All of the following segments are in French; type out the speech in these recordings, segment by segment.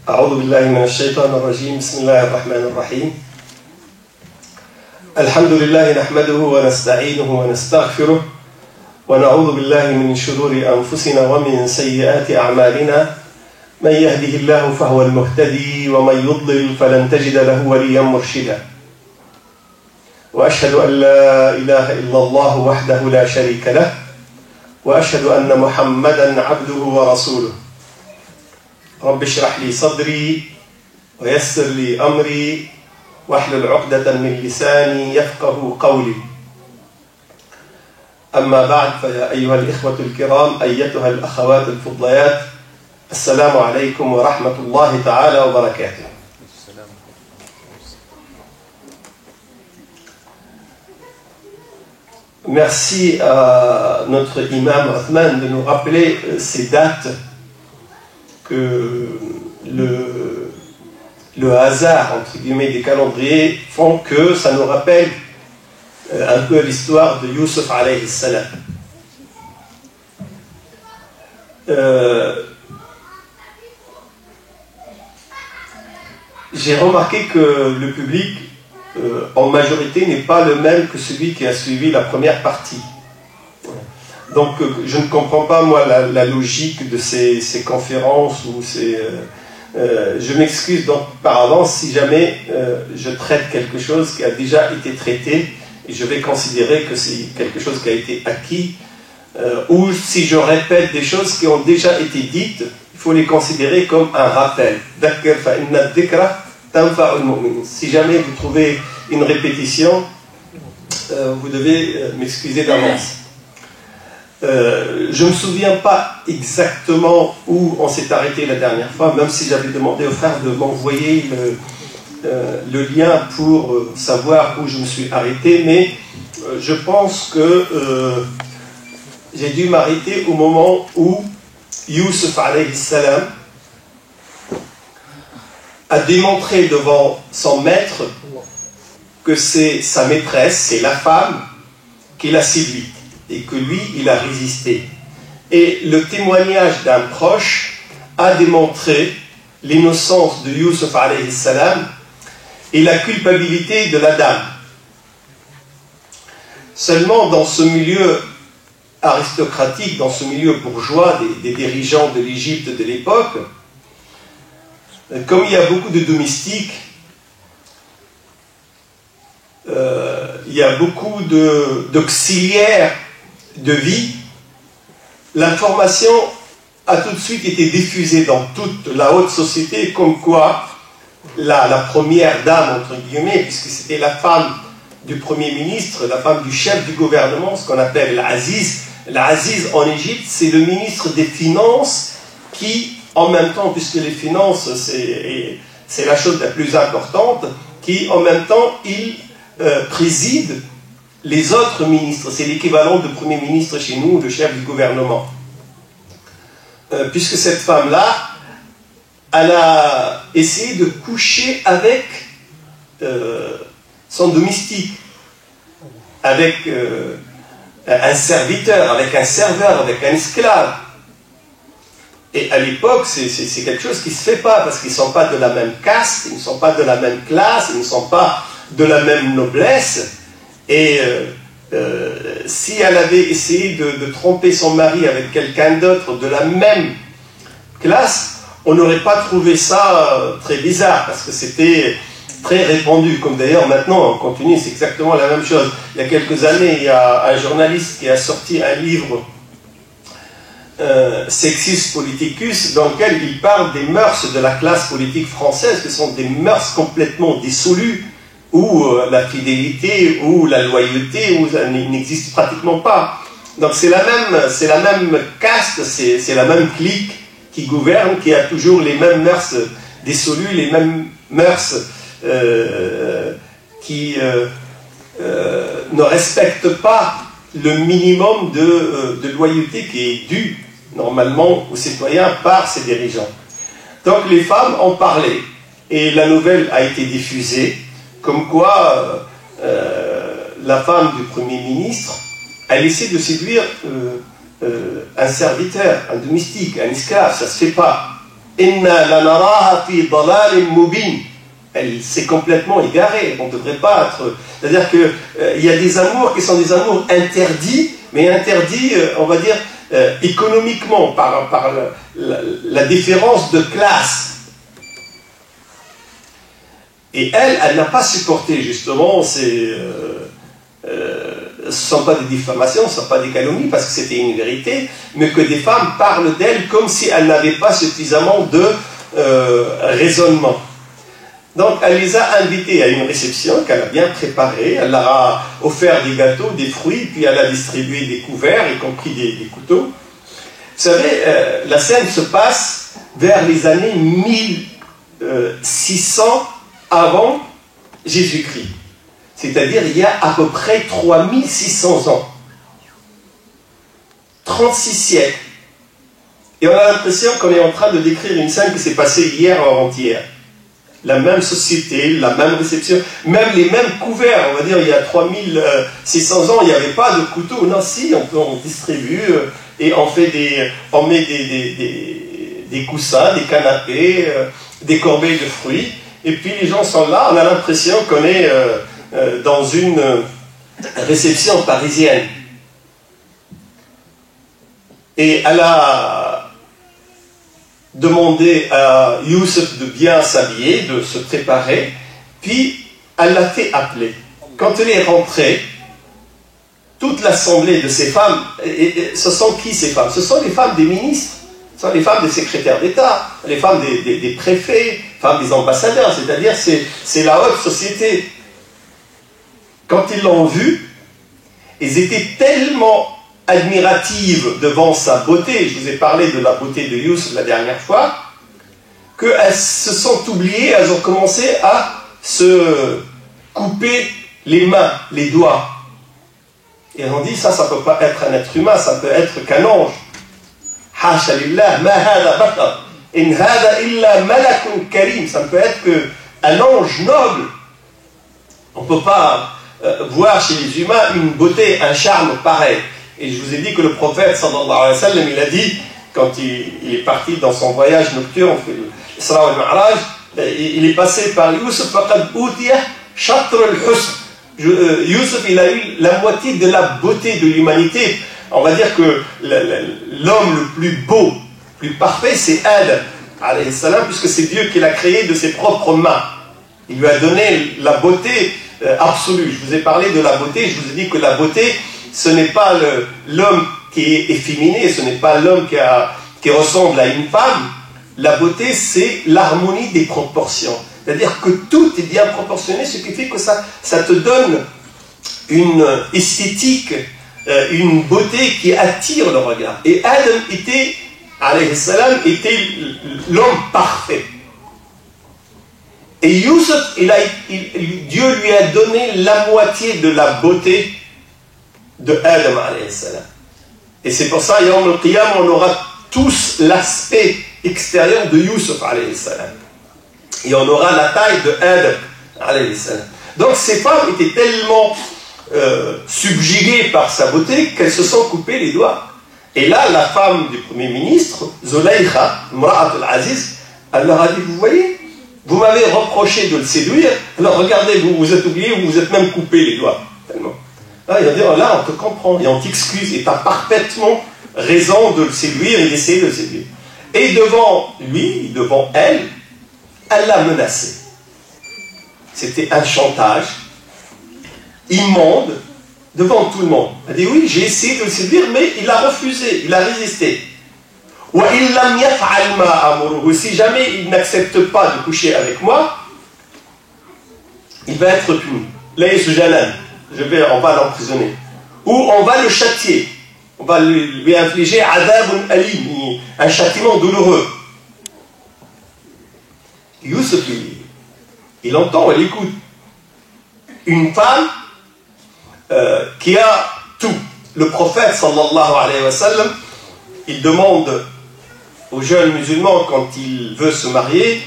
أعوذ بالله من الشيطان الرجيم بسم الله الرحمن الرحيم الحمد لله نحمده ونستعينه ونستغفره ونعوذ بالله من شرور أنفسنا ومن سيئات أعمالنا من يهده الله فهو المهتدي ومن يضلل فلن تجد له وليا مرشدا وأشهد أن لا إله إلا الله وحده لا شريك له وأشهد أن محمدا عبده ورسوله رب اشرح لي صدري ويسر لي أمري واحلل عقدة من لساني يفقه قولي أما بعد فيا أيها الإخوة الكرام أيتها الأخوات الفضليات السلام عليكم ورحمة الله تعالى وبركاته. Merci à notre imam Othman de nous rappeler ces dates que le hasard, entre guillemets, des calendriers font que ça nous rappelle un peu l'histoire de Youssef alayhi salam. J'ai remarqué que le public en majorité n'est pas le même que celui qui a suivi la première partie. Donc je ne comprends pas moi la logique de ces conférences ou je m'excuse donc par avance si jamais je traite quelque chose qui a déjà été traité et je vais considérer que c'est quelque chose qui a été acquis ou si je répète des choses qui ont déjà été dites, il faut les considérer comme un rappel. Si jamais vous trouvez une répétition, vous devez m'excuser d'avance. Je ne me souviens pas exactement où on s'est arrêté la dernière fois, même si j'avais demandé au frère de m'envoyer le lien pour savoir où je me suis arrêté, mais je pense que j'ai dû m'arrêter au moment où Youssef alayhi salam a démontré devant son maître que c'est sa maîtresse, c'est la femme qui l'a séduite et que lui, il a résisté. Et le témoignage d'un proche a démontré l'innocence de Youssef alayhi salam et la culpabilité de la dame. Seulement dans ce milieu aristocratique, dans ce milieu bourgeois des dirigeants de l'Égypte de l'époque, comme il y a beaucoup de domestiques, il y a beaucoup d'auxiliaires de vie, l'information a tout de suite été diffusée dans toute la haute société, comme quoi la première dame, entre guillemets, puisque c'était la femme du Premier ministre, la femme du chef du gouvernement, ce qu'on appelle l'Aziz. L'Aziz en Égypte, c'est le ministre des Finances qui, en même temps, puisque les finances, c'est la chose la plus importante, qui, en même temps, il préside les autres ministres. C'est l'équivalent de Premier ministre chez nous, le chef du gouvernement. Puisque cette femme-là, elle a essayé de coucher avec son domestique, avec un serviteur, avec un serveur, avec un esclave. Et à l'époque, c'est quelque chose qui ne se fait pas, parce qu'ils ne sont pas de la même caste, ils ne sont pas de la même classe, ils ne sont pas de la même noblesse. Et si elle avait essayé de tromper son mari avec quelqu'un d'autre de la même classe, on n'aurait pas trouvé ça très bizarre, parce que c'était très répandu, comme d'ailleurs maintenant on continue, c'est exactement la même chose. Il y a quelques années, il y a un journaliste qui a sorti un livre Sexus Politicus, dans lequel il parle des mœurs de la classe politique française, qui sont des mœurs complètement dissolues, où la fidélité ou la loyauté n'existe pratiquement pas. Donc c'est la même caste, c'est la même clique qui gouverne, qui a toujours les mêmes mœurs dissolues, les mêmes mœurs qui ne respectent pas le minimum de loyauté qui est dû normalement aux citoyens par ses dirigeants. Donc les femmes en parlaient et la nouvelle a été diffusée comme quoi la femme du Premier ministre a essayé de séduire un serviteur, un domestique, un esclave. Ça ne se fait pas. Inna lanaraha fi dalalin mubin. Elle s'est complètement égarée. On ne devrait pas être... C'est-à-dire qu'il y a des amours qui sont des amours interdits, mais interdits, on va dire, économiquement, par la différence de classe. Et elle n'a pas supporté, justement, ce ne sont pas des diffamations, ce ne sont pas des calomnies, parce que c'était une vérité, mais que des femmes parlent d'elle comme si elles n'avaient pas suffisamment de raisonnement. Donc, elle les a invités à une réception qu'elle a bien préparée. Elle leur a offert des gâteaux, des fruits, puis elle a distribué des couverts, y compris des couteaux. Vous savez, la scène se passe vers les années 1600 avant Jésus-Christ. C'est-à-dire, il y a à peu près 3600 ans. 36 siècles. Et on a l'impression qu'on est en train de décrire une scène qui s'est passée hier ou avant-hier. La même société, la même réception, même les mêmes couverts. On va dire, il y a 3600 ans, il n'y avait pas de couteau. Non, si, on distribue et on met des coussins, des canapés, des corbeilles de fruits. Et puis les gens sont là, on a l'impression qu'on est dans une réception parisienne. Et elle a demandé à Youssef de bien s'habiller, de se préparer, puis elle l'a fait appeler. Quand elle est rentrée, toute l'assemblée de ces femmes, et ce sont qui ces femmes? Ce sont les femmes des ministres, ce sont les femmes des secrétaires d'État, les femmes des préfets, les femmes des ambassadeurs, c'est-à-dire c'est la haute société. Quand ils l'ont vue, ils étaient tellement admiratives devant sa beauté, je vous ai parlé de la beauté de Youssef la dernière fois, qu'elles se sont oubliées, elles ont commencé à se couper les mains, les doigts. Et elles ont dit, ça ne peut pas être un être humain, ça peut être qu'un ange. Hasha lillah, ma hada bashar, in hada illa malakun karim, ça ne peut être qu'un ange noble. On ne peut pas voir chez les humains une beauté, un charme pareil. Et je vous ai dit que le prophète, sallallahu alayhi wa sallam, il a dit, quand il est parti dans son voyage nocturne, l'Isra wal Mi'raj, il est passé par Youssef, faqad utiya shatr al-husn. Youssef, il a eu la moitié de la beauté de l'humanité. On va dire que l'homme le plus beau, le plus parfait, c'est Adam, alayhi salam, puisque c'est Dieu qui l'a créé de ses propres mains. Il lui a donné la beauté absolue. Je vous ai parlé de la beauté, je vous ai dit que la beauté, ce n'est pas l'homme qui est efféminé, ce n'est pas l'homme qui ressemble à une femme. La beauté, c'est l'harmonie des proportions. C'est-à-dire que tout est bien proportionné, ce qui fait que ça te donne une esthétique, une beauté qui attire le regard. Et Adam était, alayhi salam, était l'homme parfait. Et Youssef, Dieu lui a donné la moitié de la beauté de Adam, alayhi salam. Et c'est pour ça, Yawm al-Qiyam, on aura tous l'aspect extérieur de Youssef, alayhi salam. Et on aura la taille de Adam, alayhi salam. Donc ces femmes étaient tellement subjuguées par sa beauté qu'elles se sont coupées les doigts. Et là, la femme du Premier ministre, Zulaykha, Mra'at al-Aziz, elle leur a dit, vous voyez, vous m'avez reproché de le séduire, alors regardez, vous vous êtes oublié, vous vous êtes même coupé les doigts. Tellement. Là, il va dire, là, on te comprend, et on t'excuse, et tu as parfaitement raison de le séduire et d'essayer de le séduire. Et devant lui, devant elle l'a menacé. C'était un chantage immonde devant tout le monde. Elle dit, oui, j'ai essayé de le séduire, mais il a refusé, il a résisté. Si jamais il n'accepte pas de coucher avec moi, il va être puni. On va l'emprisonner. Ou on va le châtier. On va lui infliger adabun alim, un châtiment douloureux. Youssef, il entend, il écoute. Une femme qui a tout. Le prophète, sallallahu alayhi wa sallam, il demande aux jeunes musulmans, quand il veut se marier,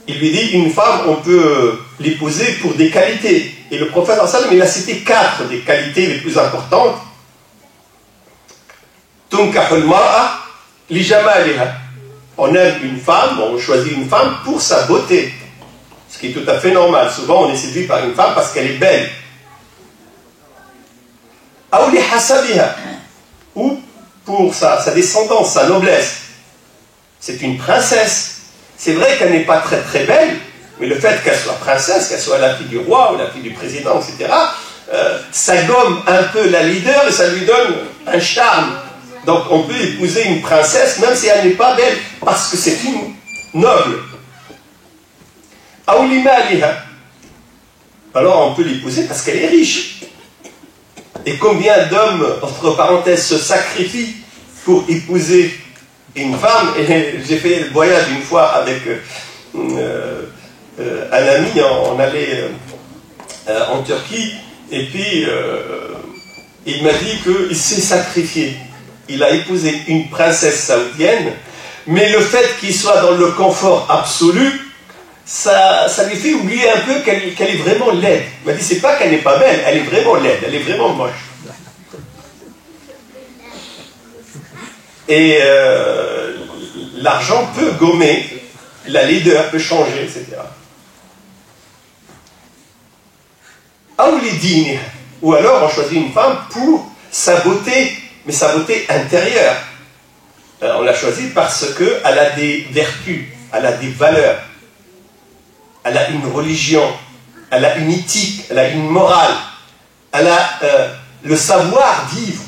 il lui dit, une femme, on peut l'épouser pour des qualités. Et le prophète, sallallahu alayhi wa sallam, il a cité 4 des qualités les plus importantes. Tunkahul mar'a li jamaliha. On aime une femme, on choisit une femme pour sa beauté. Ce qui est tout à fait normal. Souvent, on est séduit par une femme parce qu'elle est belle. Ou pour sa descendance, sa noblesse. C'est une princesse. C'est vrai qu'elle n'est pas très très belle, mais le fait qu'elle soit princesse, qu'elle soit la fille du roi ou la fille du président, etc., ça gomme un peu la leader et ça lui donne un charme. Donc on peut épouser une princesse même si elle n'est pas belle, parce que c'est une noble. Alors on peut l'épouser parce qu'elle est riche. Et combien d'hommes, entre parenthèses, se sacrifient pour épouser une femme? Et j'ai fait le voyage une fois avec un ami, on allait en Turquie, et puis il m'a dit qu'il s'est sacrifié. Il a épousé une princesse saoudienne, mais le fait qu'il soit dans le confort absolu, ça lui fait oublier un peu qu'elle est vraiment laide. Il m'a dit, c'est pas qu'elle n'est pas belle, elle est vraiment laide, elle est vraiment moche. Et l'argent peut gommer, la laideur peut changer, etc. Ou alors on choisit une femme pour sa beauté, mais sa beauté intérieure. On l'a choisie parce qu'elle a des vertus, elle a des valeurs, elle a une religion, elle a une éthique, elle a une morale, elle a le savoir-vivre.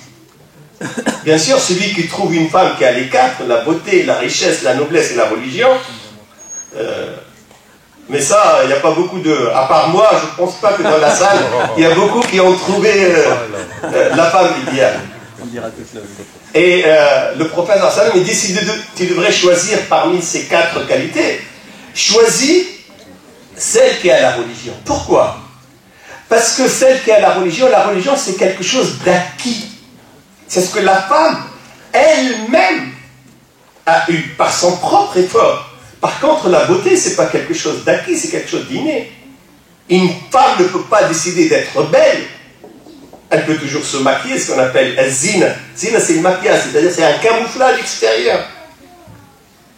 Bien sûr, celui qui trouve une femme qui a les quatre, la beauté, la richesse, la noblesse et la religion, mais ça, il n'y a pas beaucoup de... À part moi, je ne pense pas que dans la salle, il y a beaucoup qui ont trouvé la femme idéale. Et le prophète sallam, il dit, si tu devrais choisir parmi ces quatre qualités, choisis celle qui a la religion. Pourquoi? Parce que celle qui a la religion c'est quelque chose d'acquis. C'est ce que la femme elle-même a eu par son propre effort. Par contre, la beauté, ce n'est pas quelque chose d'acquis, c'est quelque chose d'inné. Une femme ne peut pas décider d'être belle. Elle peut toujours se maquiller, ce qu'on appelle zina. Zina, c'est le maquillage, c'est-à-dire c'est un camouflage extérieur.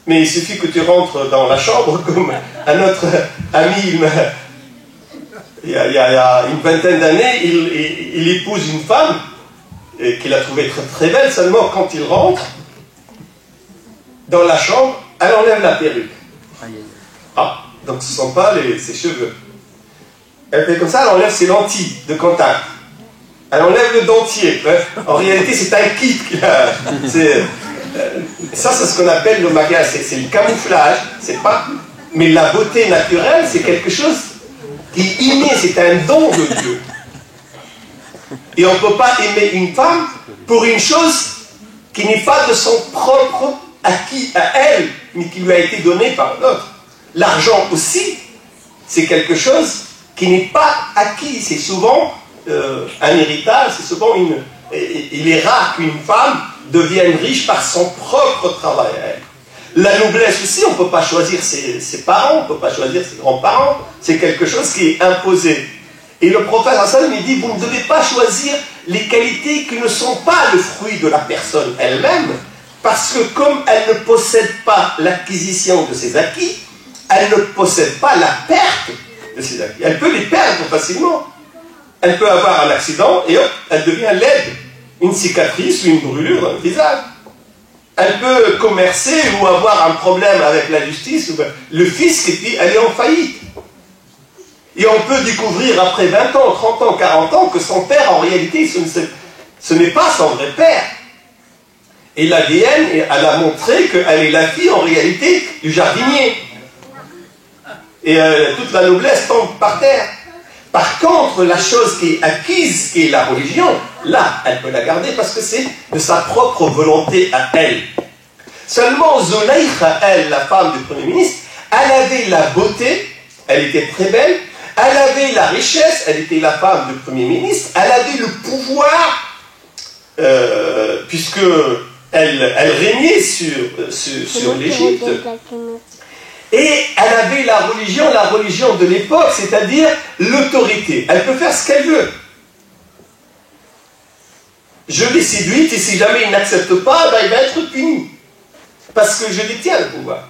Mais il suffit que tu rentres dans la chambre, comme un autre ami, il y a une vingtaine d'années, il épouse une femme qu'il a trouvée très, très belle, seulement quand il rentre dans la chambre, elle enlève la perruque. Ah, donc ce ne sont pas ses cheveux. Elle fait comme ça, elle enlève ses lentilles de contact. Elle enlève le dentier. En réalité, c'est un kit qu'il a. Ça, c'est ce qu'on appelle le maquillage. C'est le camouflage. C'est pas. Mais la beauté naturelle, c'est quelque chose qui est inné. C'est un don de Dieu. Et on ne peut pas aimer une femme pour une chose qui n'est pas de son propre acquis à elle, mais qui lui a été donnée par l'autre. L'argent aussi, c'est quelque chose qui n'est pas acquis. C'est souvent un héritage, c'est souvent il est rare qu'une femme devienne riche par son propre travail à elle. La noblesse aussi, on ne peut pas choisir ses parents, on ne peut pas choisir ses grands-parents, c'est quelque chose qui est imposé. Et le prophète sallam il dit, vous ne devez pas choisir les qualités qui ne sont pas le fruit de la personne elle-même, parce que comme elle ne possède pas l'acquisition de ses acquis, elle ne possède pas la perte de ses acquis. Elle peut les perdre facilement. Elle peut avoir un accident et hop, elle devient laide. Une cicatrice ou une brûlure dans le visage. Elle peut commercer ou avoir un problème avec la justice, ou le fisc, et puis elle est en faillite. Et on peut découvrir après 20 ans, 30 ans, 40 ans que son père, en réalité, ce n'est pas son vrai père. Et l'ADN, elle a montré qu'elle est la fille, en réalité, du jardinier. Et toute la noblesse tombe par terre. Par contre, la chose qui est acquise, qui est la religion, là, elle peut la garder parce que c'est de sa propre volonté à elle. Seulement, Zulaykha, elle, la femme du Premier ministre, elle avait la beauté, elle était très belle, elle avait la richesse, elle était la femme du Premier ministre, elle avait le pouvoir, puisque elle régnait sur l'Égypte. Et elle avait la religion de l'époque, c'est-à-dire l'autorité. Elle peut faire ce qu'elle veut. Je l'ai séduite et si jamais il n'accepte pas, ben il va être puni. parce que je détiens le pouvoir.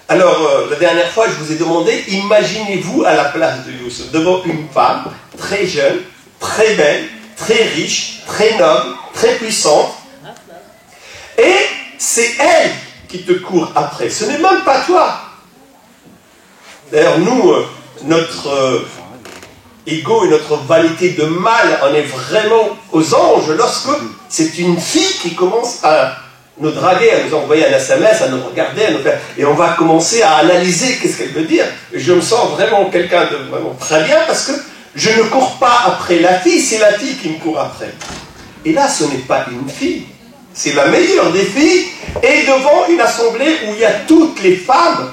Alors, la dernière fois, je vous ai demandé, imaginez-vous à la place de Youssef, devant une femme très jeune, très belle, très riche, très noble, très puissante, et c'est elle qui te court après, ce n'est même pas toi. D'ailleurs, nous, notre ego et notre vanité de mal en est vraiment aux anges lorsque c'est une fille qui commence à nous draguer, à nous envoyer un SMS, à nous regarder, à nous faire... et on va commencer à analyser qu'est-ce qu'elle veut dire. Et je me sens vraiment quelqu'un de vraiment très bien parce que je ne cours pas après la fille, c'est la fille qui me court après. Et là, ce n'est pas une fille, c'est la meilleure des filles, et devant une assemblée où il y a toutes les femmes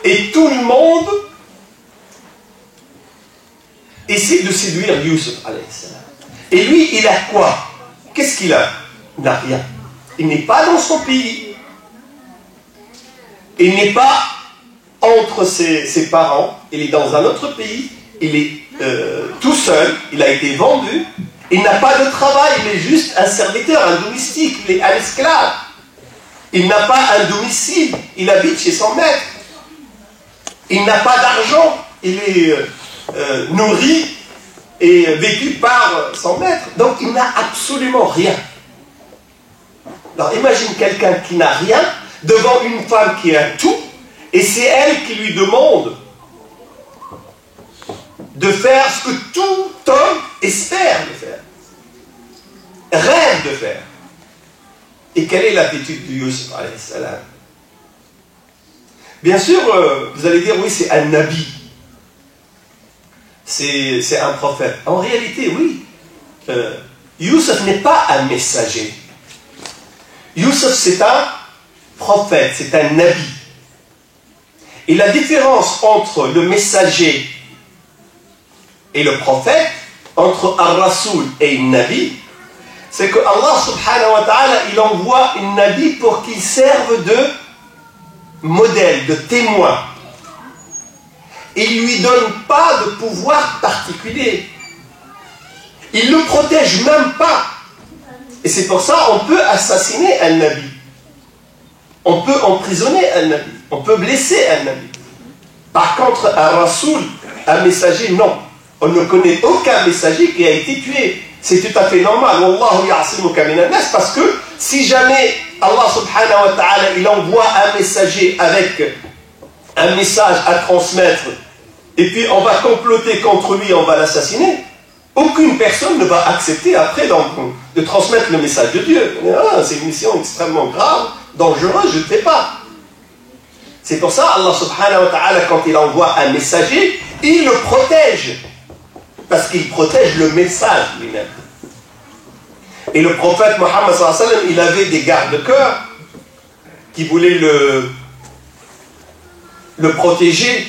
et tout le monde essaie de séduire Youssef alayhi salam. Et lui, il a quoi? Qu'est-ce qu'il a? Il n'a rien. Il n'est pas dans son pays. Il n'est pas entre ses parents. Il est dans un autre pays. Il est tout seul. Il a été vendu. Il n'a pas de travail. Il est juste un serviteur, un domestique. Il est un esclave. Il n'a pas un domicile. Il habite chez son maître. Il n'a pas d'argent. Il est nourri et vécu par son maître. Donc il n'a absolument rien. Alors imagine quelqu'un qui n'a rien devant une femme qui a tout, et c'est elle qui lui demande de faire ce que tout homme espère de faire, rêve de faire. Et quelle est l'attitude de Youssef alayhi salam? Bien sûr, vous allez dire oui, c'est un nabi, c'est un prophète. En réalité, oui, Youssef n'est pas un messager. Youssef, c'est un prophète, c'est un nabi. Et la différence entre le messager et le prophète, entre un rasoul et un nabi, c'est que Allah subhanahu wa ta'ala, il envoie un nabi pour qu'il serve de modèle, de témoin. Il ne lui donne pas de pouvoir particulier. Il ne le protège même pas. Et c'est pour ça qu'on peut assassiner un nabi. On peut emprisonner un nabi. On peut blesser un nabi. Par contre, un rasoul, un messager, non. On ne connaît aucun messager qui a été tué. C'est tout à fait normal. Wallahu ya'simuka minan nas, parce que si jamais Allah subhanahu wa ta'ala, il envoie un messager avec un message à transmettre, et puis on va comploter contre lui, on va l'assassiner, aucune personne ne va accepter après de transmettre le message de Dieu. C'est une mission extrêmement grave, dangereuse, je ne le fais pas. C'est pour ça, Allah subhanahu wa ta'ala, quand il envoie un messager, il le protège. Parce qu'il protège le message lui-même. Et le prophète Mohammed sallallahu alayhi wa sallam, il avait des gardes-cœurs qui voulaient le protéger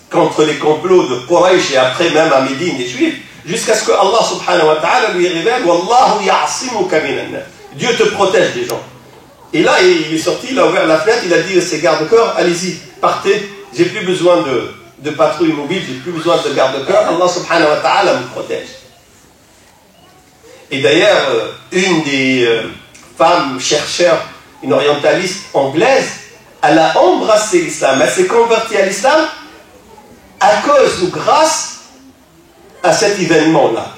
contre les complots de Quraysh et après même à Médine des Juifs, jusqu'à ce que Allah subhanahu wa ta'ala lui révèle Wallahu ya'simuka minan nas. Dieu te protège des gens. Et là, il est sorti, il a ouvert la fenêtre, il a dit à ses gardes-corps, allez-y, partez, j'ai plus besoin de patrouille mobile, j'ai plus besoin de garde-corps, Allah subhanahu wa ta'ala me protège. Et d'ailleurs, une des femmes chercheurs, une orientaliste anglaise, elle a embrassé l'islam, elle s'est convertie à l'islam à cause ou grâce à cet événement-là.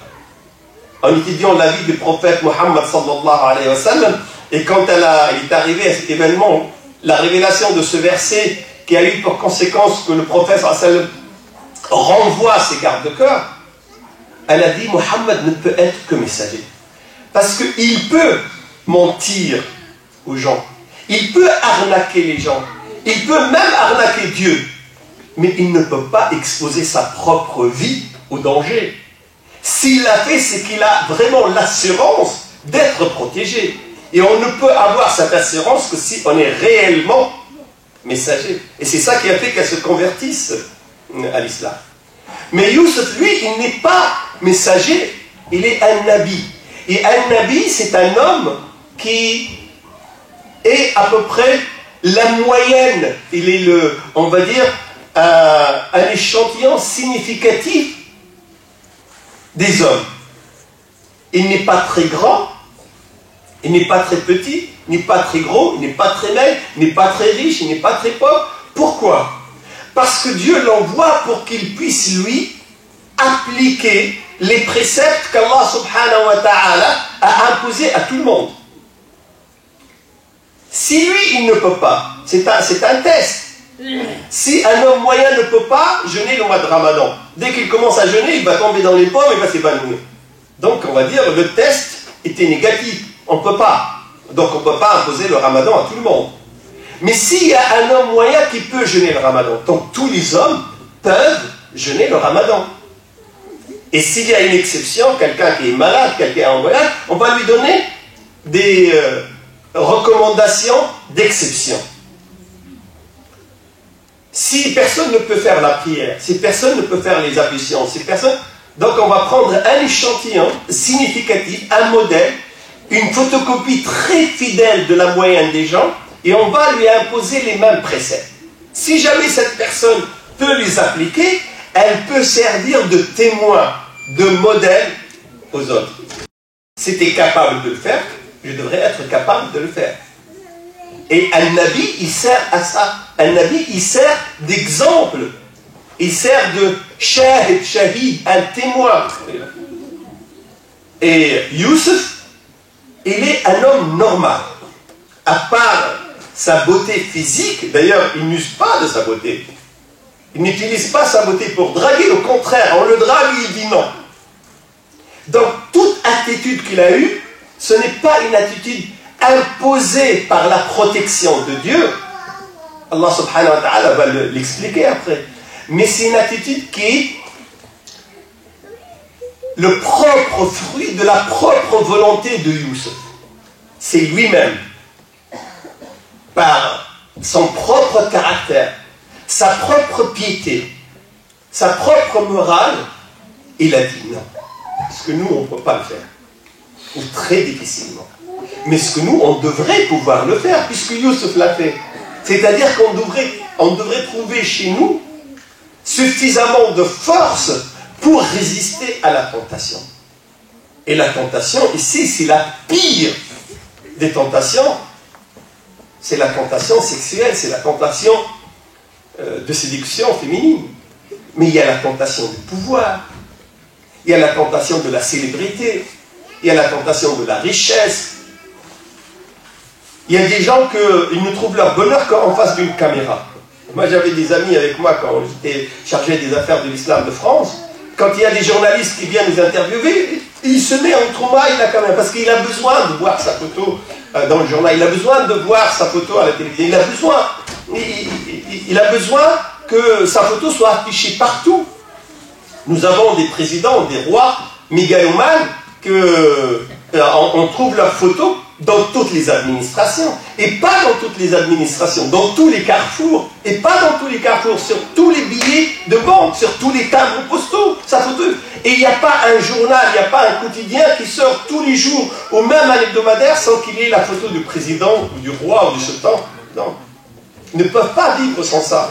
En étudiant la vie du prophète Mohammed sallallahu alayhi wa sallam, et quand elle est arrivée à cet événement, la révélation de ce verset qui a eu pour conséquence que le prophète sallallahu alayhi wa sallam renvoie ses gardes-cœurs, elle a dit Mohammed ne peut être que messager. Parce qu'il peut mentir aux gens, il peut arnaquer les gens, il peut même arnaquer Dieu, mais il ne peut pas exposer sa propre vie au danger. S'il l'a fait, c'est qu'il a vraiment l'assurance d'être protégé. Et on ne peut avoir cette assurance que si on est réellement messager. Et c'est ça qui a fait qu'elle se convertisse à l'islam. Mais Youssef, lui, il n'est pas messager, il est un nabi. Et un nabi, c'est un homme qui est à peu près la moyenne. Il est on va dire, un échantillon significatif des hommes. Il n'est pas très grand, Il n'est pas très petit, il n'est pas très gros, il n'est pas très maigre, il n'est pas très riche, il n'est pas très pauvre. Pourquoi? Parce que Dieu l'envoie pour qu'il puisse, lui, appliquer les préceptes qu'Allah subhanahu wa ta'ala a imposés à tout le monde. Si lui, il ne peut pas, c'est un test. Si un homme moyen ne peut pas jeûner le mois de Ramadan, dès qu'il commence à jeûner, il va tomber dans les pommes et il va s'évanouir. Donc, on va dire, le test était négatif. On ne peut pas. Donc, on ne peut pas imposer le Ramadan à tout le monde. Mais s'il y a un homme moyen qui peut jeûner le Ramadan, donc tous les hommes peuvent jeûner le Ramadan. Et s'il y a une exception, quelqu'un qui est malade, quelqu'un qui est en voyage, on va lui donner des recommandations d'exception. Si personne ne peut faire la prière, si personne ne peut faire les ablutions, si personne... Donc on va prendre un échantillon significatif, un modèle, une photocopie très fidèle de la moyenne des gens, et on va lui imposer les mêmes préceptes. Si jamais cette personne peut les appliquer, elle peut servir de témoin, de modèle aux autres. Si tu es capable de le faire, je devrais être capable de le faire. Et un nabi, il sert à ça. Un nabi, il sert d'exemple. Il sert de shahid, shahid, un témoin. Et Youssef, il est un homme normal. À part sa beauté physique, d'ailleurs, il n'use pas de sa beauté. Il n'utilise pas sa beauté pour draguer, au contraire, on le drague, il dit non. Donc, toute attitude qu'il a eue, ce n'est pas une attitude imposée par la protection de Dieu. Allah subhanahu wa ta'ala va l'expliquer après. Mais c'est une attitude qui est le propre fruit de la propre volonté de Youssef. C'est lui-même, par son propre caractère, sa propre piété, sa propre morale, il a dit non. Parce que nous, on ne peut pas le faire. Ou très difficilement. Mais ce que nous, on devrait pouvoir le faire, puisque Youssef l'a fait. C'est-à-dire qu'on devrait trouver chez nous suffisamment de force pour résister à la tentation. Et la tentation, ici, c'est la pire des tentations. C'est la tentation sexuelle, c'est la tentation de séduction féminine. Mais il y a la tentation du pouvoir, il y a la tentation de la célébrité, il y a la tentation de la richesse. Il y a des gens qui ne trouvent leur bonheur qu'en face d'une caméra. Moi, j'avais des amis avec moi quand j'étais chargé des affaires de l'islam de France. Quand il y a des journalistes qui viennent nous interviewer, il se met en troumaille la caméra parce qu'il a besoin de voir sa photo dans le journal. Il a besoin de voir sa photo à la télévision. Il a besoin que sa photo soit affichée partout. Nous avons des présidents, des rois mégalomanes on trouve leurs photos dans toutes les administrations. Et pas dans toutes les administrations, dans tous les carrefours. Et pas dans tous les carrefours, sur tous les billets de banque, sur tous les timbres postaux, sa photo. Et il n'y a pas un journal, il n'y a pas un quotidien qui sort tous les jours au même hebdomadaire sans qu'il y ait la photo du président, ou du roi, ou du sultan. Non. Ils ne peuvent pas vivre sans ça.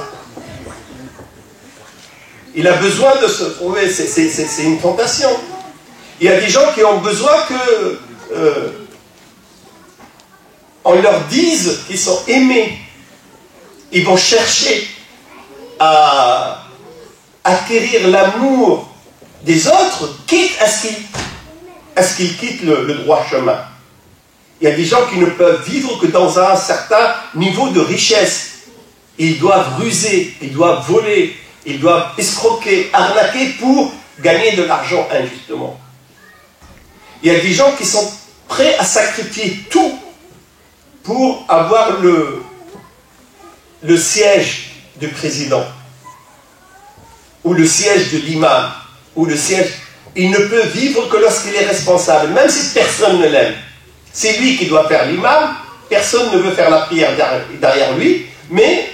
Il a besoin de se trouver, c'est une tentation. Il y a des gens qui ont besoin que on leur dise qu'ils sont aimés. Ils vont chercher à acquérir l'amour des autres, quitte à ce qu'ils quittent le droit chemin. Il y a des gens qui ne peuvent vivre que dans un certain niveau de richesse. Ils doivent ruser, ils doivent voler, ils doivent escroquer, arnaquer pour gagner de l'argent injustement. Il y a des gens qui sont prêts à sacrifier tout pour avoir le siège du président, ou le siège de l'imam, ou le siège... Il ne peut vivre que lorsqu'il est responsable, même si personne ne l'aime. C'est lui qui doit faire l'imam, personne ne veut faire la prière derrière lui, mais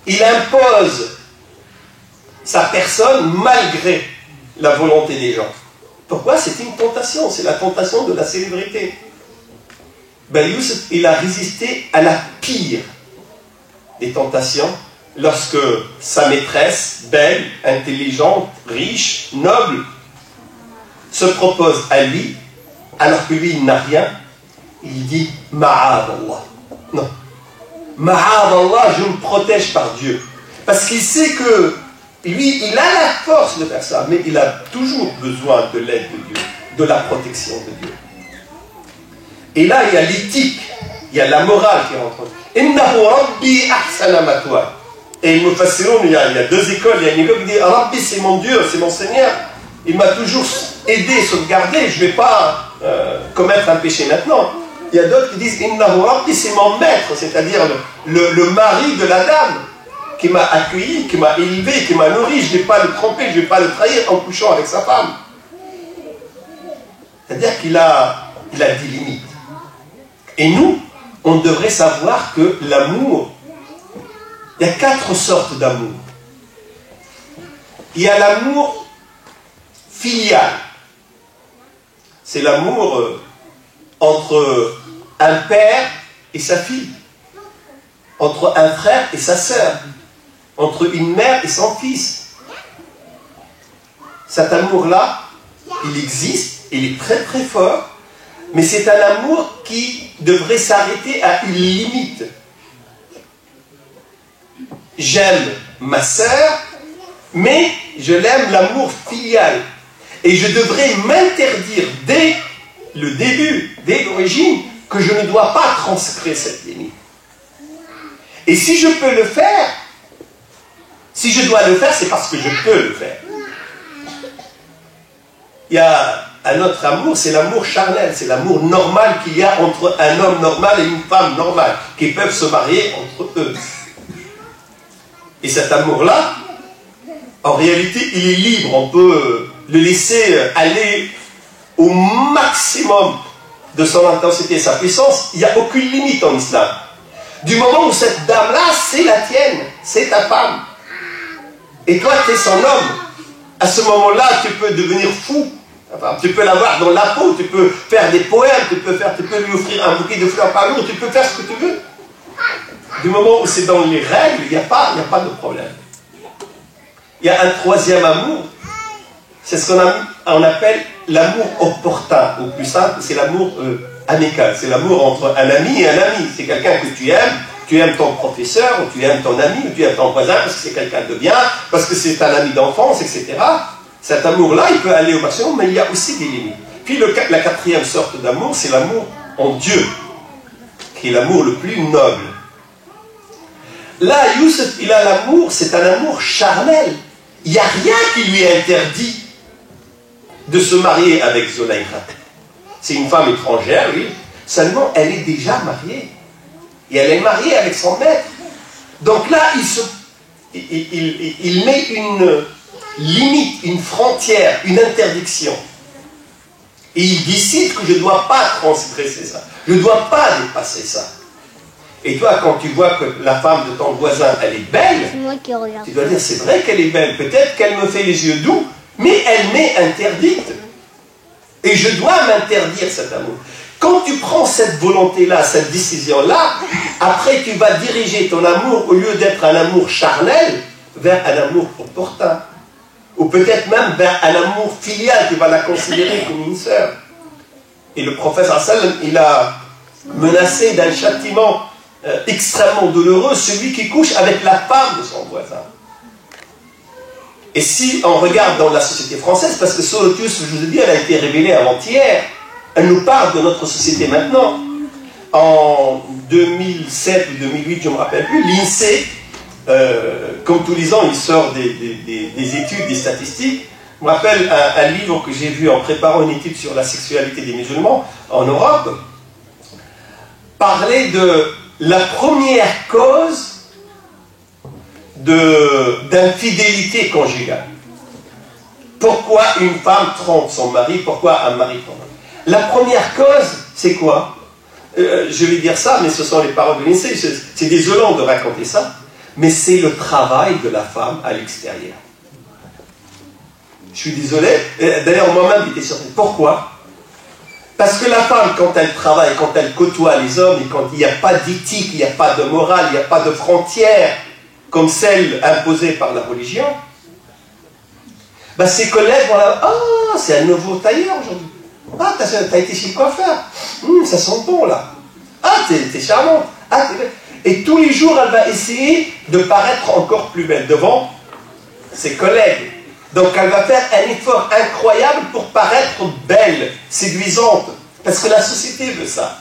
il impose sa personne malgré la volonté des gens. Pourquoi? C'est une tentation, c'est la tentation de la célébrité. Ben Youssef, il a résisté à la pire des tentations lorsque sa maîtresse, belle, intelligente, riche, noble, se propose à lui, alors que lui, il n'a rien. il dit Ma'adallah. Non. Ma'adallah, je me protège par Dieu. Parce qu'il sait que lui, il a la force de faire ça, mais il a toujours besoin de l'aide de Dieu, de la protection de Dieu. Et là, il y a l'éthique, il y a la morale qui rentre. Innahu Rabbi ahsana matwa. Et il y a deux écoles. Il y a une école qui dit Rabbi, c'est mon Dieu, c'est mon Seigneur. Il m'a toujours aidé, sauvegardé. Je ne vais pas commettre un péché maintenant. Il y a d'autres qui disent Innahu Rabbi, c'est mon maître, c'est-à-dire le mari de la dame qui m'a accueilli, qui m'a élevé, qui m'a nourri. Je ne vais pas le tromper, je ne vais pas le trahir en couchant avec sa femme. C'est-à-dire qu'il a des limites. Et nous, on devrait savoir que l'amour, il y a 4 sortes d'amour. Il y a l'amour filial. C'est l'amour entre un père et sa fille, entre un frère et sa sœur, entre une mère et son fils. Cet amour-là, il existe, il est très très fort, mais c'est un amour qui devrait s'arrêter à une limite. J'aime ma sœur, mais je l'aime l'amour filial. Et je devrais m'interdire dès le début, dès l'origine, que je ne dois pas transgresser cette limite. Et si je peux le faire, si je dois le faire, c'est parce que je peux le faire. Il y a un autre amour, c'est l'amour charnel, c'est l'amour normal qu'il y a entre un homme normal et une femme normale, qui peuvent se marier entre eux. Et cet amour-là, en réalité, il est libre, on peut le laisser aller au maximum de son intensité et sa puissance. Il n'y a aucune limite en islam. Du moment où cette dame-là, c'est la tienne, c'est ta femme, et toi, tu es son homme, à ce moment-là, tu peux devenir fou. Enfin, tu peux l'avoir dans la peau, tu peux faire des poèmes, tu peux lui offrir un bouquet de fleurs par jour, tu peux faire ce que tu veux. Du moment où c'est dans les règles, il n'y a pas de problème. Il y a un troisième amour, c'est ce qu'on appelle l'amour opportun, ou plus simple, c'est l'amour amical. C'est l'amour entre un ami et un ami. C'est quelqu'un que tu aimes ton professeur, ou tu aimes ton ami, ou tu aimes ton voisin parce que c'est quelqu'un de bien, parce que c'est un ami d'enfance, etc. Cet amour-là, il peut aller au maximum, mais il y a aussi des limites. Puis la quatrième sorte d'amour, c'est l'amour en Dieu, qui est l'amour le plus noble. Là, Youssef, il a l'amour, c'est un amour charnel. Il n'y a rien qui lui interdit de se marier avec Zulaïkha. C'est une femme étrangère, oui. Seulement, elle est déjà mariée. Et elle est mariée avec son maître. Donc là, il met une limite, une frontière, une interdiction. Et il décide que je ne dois pas transgresser ça. Je ne dois pas dépasser ça. Et toi, quand tu vois que la femme de ton voisin, elle est belle, tu dois dire, c'est vrai qu'elle est belle. Peut-être qu'elle me fait les yeux doux, mais elle m'est interdite. Et je dois m'interdire cet amour. Quand tu prends cette volonté-là, cette décision-là, après tu vas diriger ton amour, au lieu d'être un amour charnel, vers un amour opportun. Ou peut-être même vers un amour filial, tu vas la considérer comme une sœur. Et le prophète sallam, il a menacé d'un châtiment extrêmement douloureux, celui qui couche avec la femme de son voisin. Et si on regarde dans la société française, parce que Sourate Yusuf, je vous ai dit, elle a été révélée avant-hier, elle nous parle de notre société maintenant. En 2007 ou 2008, je ne me rappelle plus, l'INSEE, comme tous les ans, il sort des études, des statistiques. Je me rappelle un livre que j'ai vu en préparant une étude sur la sexualité des musulmans en Europe, parlait de la première cause d'infidélité conjugale. Pourquoi une femme trompe son mari? Pourquoi un mari trompe? La première cause, c'est quoi? Je vais dire ça, mais ce sont les paroles de l'INSEE. C'est désolant de raconter ça, mais c'est le travail de la femme à l'extérieur. Je suis désolé. D'ailleurs, moi-même, j'étais surpris. Pourquoi? Parce que la femme, quand elle travaille, quand elle côtoie les hommes, et quand il n'y a pas d'éthique, il n'y a pas de morale, il n'y a pas de frontières, comme celle imposée par la religion, ben ses collègues vont là, ah, c'est un nouveau tailleur aujourd'hui. Ah, t'as été chez le coiffeur. Ça sent bon là. Ah, t'es charmante. Ah, et tous les jours, elle va essayer de paraître encore plus belle devant ses collègues. Donc elle va faire un effort incroyable pour paraître belle, séduisante. Parce que la société veut ça.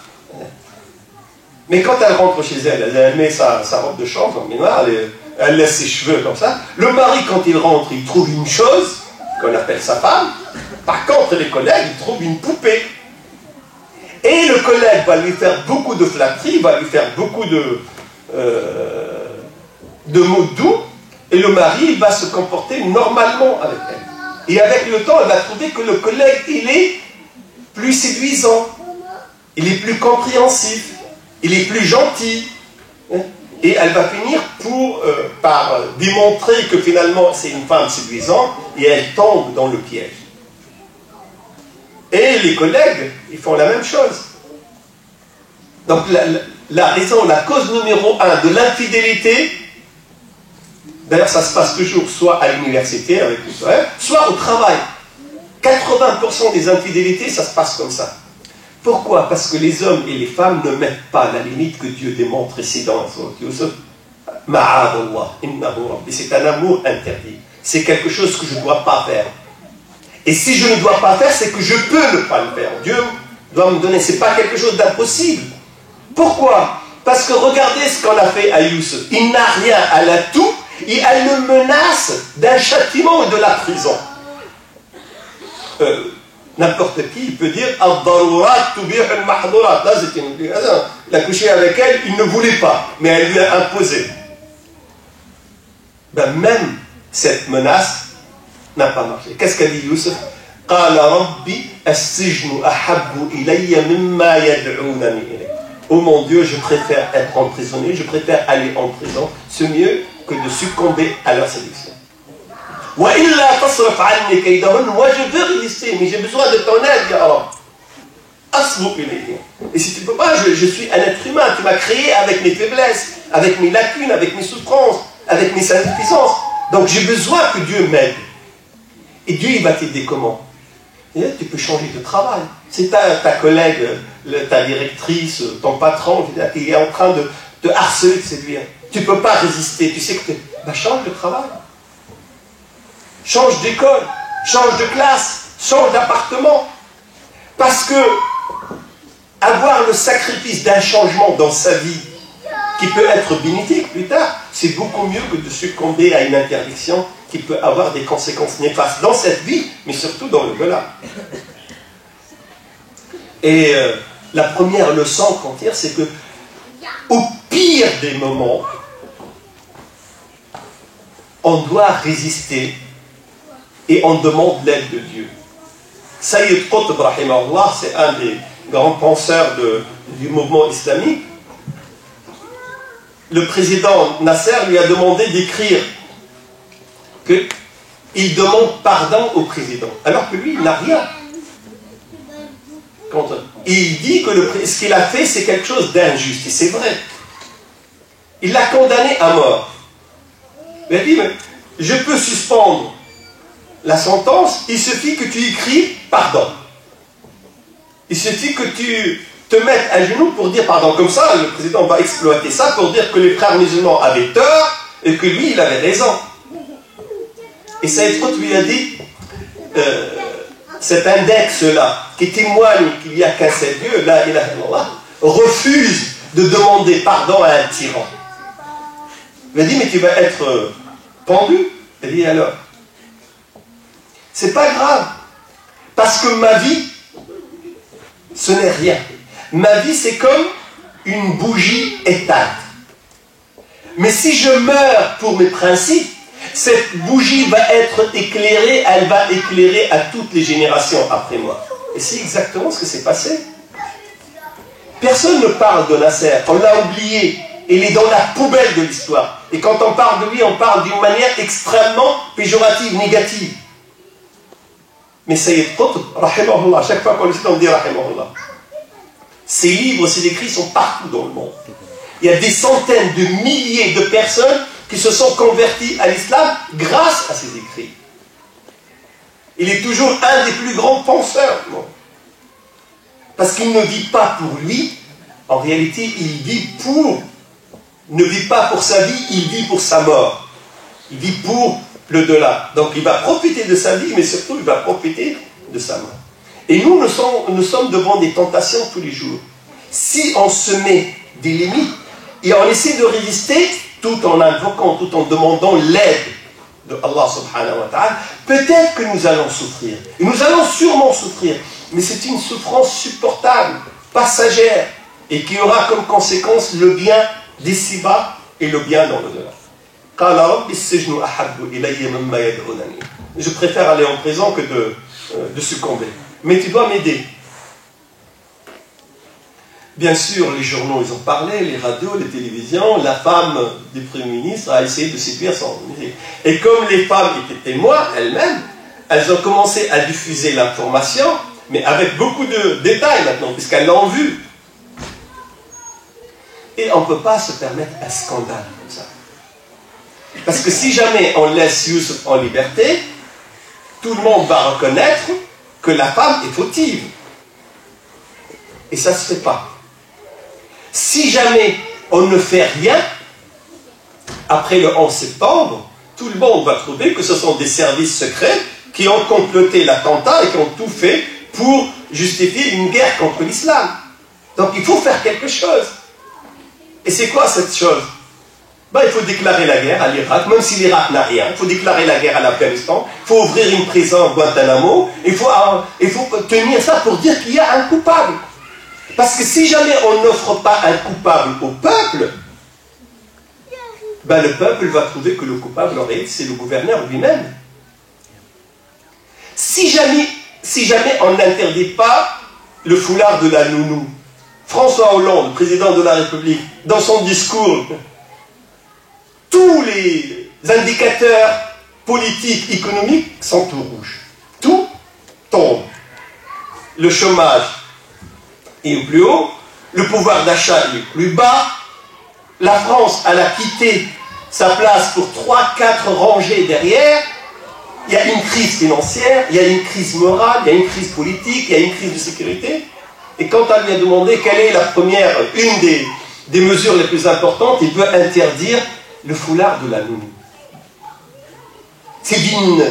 Mais quand elle rentre chez elle, elle met sa robe de chambre, elle laisse ses cheveux comme ça. Le mari, quand il rentre, il trouve une chose qu'on appelle sa femme. Par contre, les collègues, ils trouvent une poupée. Et le collègue va lui faire beaucoup de flatteries, va lui faire beaucoup de mots doux. Et le mari, il va se comporter normalement avec elle. Et avec le temps, elle va trouver que le collègue, il est plus séduisant. Il est plus compréhensif. Il est plus gentil. Et elle va finir par démontrer que finalement c'est une femme séduisante et elle tombe dans le piège. Et les collègues, ils font la même chose. Donc la raison, la cause numéro 1 de l'infidélité, d'ailleurs ça se passe toujours soit à l'université avec les frères, soit au travail. 80% des infidélités, ça se passe comme ça. Pourquoi? Parce que les hommes et les femmes ne mettent pas la limite que Dieu démontre ici dans Yusuf. C'est un amour interdit. C'est quelque chose que je ne dois pas faire. Et si je ne dois pas faire, c'est que je peux ne pas le faire. Dieu doit me donner. Ce n'est pas quelque chose d'impossible. Pourquoi? Parce que regardez ce qu'on a fait à Yusuf. Il n'a rien, elle a tout, et elle le menace d'un châtiment et de la prison. N'importe qui peut dire Ad-darurat tubih al-mahdurat. Là, c'était une. Il a couché avec elle, il ne voulait pas, mais elle lui a imposé. Ben, même cette menace n'a pas marché. Qu'est-ce qu'a dit Youssef? قال ربي السجن أحب إلي مما يدعونني إليه. Oh mon Dieu, je préfère être emprisonné, je préfère aller en prison, c'est mieux que de succomber à leur séduction. Moi je veux résister, mais j'ai besoin de ton aide, ya Allah. Et si tu ne peux pas, je suis un être humain, tu m'as créé avec mes faiblesses, avec mes lacunes, avec mes souffrances, avec mes insuffisances. Donc j'ai besoin que Dieu m'aide. Et Dieu, il va t'aider comment? Et là, tu peux changer de travail. C'est ta collègue, ta directrice, ton patron qui est en train de te harceler, de séduire. Tu ne peux pas résister, tu sais que change de travail. Change d'école, change de classe, change d'appartement. Parce que avoir le sacrifice d'un changement dans sa vie qui peut être bénéfique plus tard, c'est beaucoup mieux que de succomber à une interdiction qui peut avoir des conséquences néfastes dans cette vie, mais surtout dans le delà. Et la première leçon qu'on tire, c'est que au pire des moments, on doit résister et on demande l'aide de Dieu. Sayyid Qutb, rahimahullah, c'est un des grands penseurs du mouvement islamique. Le président Nasser lui a demandé d'écrire qu'il demande pardon au président, alors que lui, il n'a rien. Il dit que ce qu'il a fait, c'est quelque chose d'injuste, et c'est vrai. Il l'a condamné à mort. Il a dit, mais je peux suspendre la sentence, il suffit que tu écris pardon. Il suffit que tu te mettes à genoux pour dire pardon. Comme ça, le président va exploiter ça pour dire que les frères musulmans avaient tort et que lui, il avait raison. Et Saïd Qutb lui a dit, cet index-là, qui témoigne qu'il n'y a qu'un seul Dieu, la ilaha illallah, refuse de demander pardon à un tyran. Il a dit, mais tu vas être pendu. Il a dit, alors, c'est pas grave, parce que ma vie, ce n'est rien. Ma vie, c'est comme une bougie éteinte. Mais si je meurs pour mes principes, cette bougie va être éclairée, elle va éclairer à toutes les générations après moi. Et c'est exactement ce qui s'est passé. Personne ne parle de Nasser, on l'a oublié. Il est dans la poubelle de l'histoire. Et quand on parle de lui, on parle d'une manière extrêmement péjorative, négative. Mais Sayyid Qutb, rahimahullah, chaque fois qu'on le cite, on dit rahimahullah. Ses livres, ses écrits sont partout dans le monde. Il y a des centaines de milliers de personnes qui se sont converties à l'islam grâce à ses écrits. Il est toujours un des plus grands penseurs du monde. Parce qu'il ne vit pas pour lui, en réalité, ne vit pas pour sa vie, il vit pour sa mort. Il vit pour le delà. Donc il va profiter de sa vie, mais surtout il va profiter de sa mort. Et nous sommes devant des tentations tous les jours. Si on se met des limites et on essaie de résister tout en invoquant, tout en demandant l'aide de Allah subhanahu wa ta'ala, peut-être que nous allons souffrir. Et nous allons sûrement souffrir. Mais c'est une souffrance supportable, passagère, et qui aura comme conséquence le bien d'ici-bas et le bien dans le delà. Je préfère aller en prison que de succomber. Mais tu dois m'aider. Bien sûr, les journaux, ils ont parlé, les radios, les télévisions, la femme du Premier ministre a essayé de séduire son mari. Et comme les femmes étaient témoins elles-mêmes, elles ont commencé à diffuser l'information, mais avec beaucoup de détails maintenant, puisqu'elles l'ont vu. Et on ne peut pas se permettre un scandale comme ça. Parce que si jamais on laisse Youssef en liberté, tout le monde va reconnaître que la femme est fautive. Et ça ne se fait pas. Si jamais on ne fait rien, après le 11 septembre, tout le monde va trouver que ce sont des services secrets qui ont comploté l'attentat et qui ont tout fait pour justifier une guerre contre l'islam. Donc il faut faire quelque chose. Et c'est quoi cette chose? Il faut déclarer la guerre à l'Irak, même si l'Irak n'a rien. Il faut déclarer la guerre à l'Afghanistan. Il faut ouvrir une prison à Guantanamo. Il faut tenir ça pour dire qu'il y a un coupable. Parce que si jamais on n'offre pas un coupable au peuple, le peuple va trouver que le coupable, en réalité, c'est le gouverneur lui-même. Si jamais on n'interdit pas le foulard de la nounou, François Hollande, président de la République, dans son discours, tous les indicateurs politiques, économiques sont tout rouges. Tout tombe. Le chômage est au plus haut, le pouvoir d'achat est au plus bas, la France, elle a quitté sa place pour 3-4 rangées derrière. Il y a une crise financière, il y a une crise morale, il y a une crise politique, il y a une crise de sécurité. Et quand on lui a demandé quelle est une des mesures les plus importantes, il veut interdire le foulard de la nounou. C'est d'une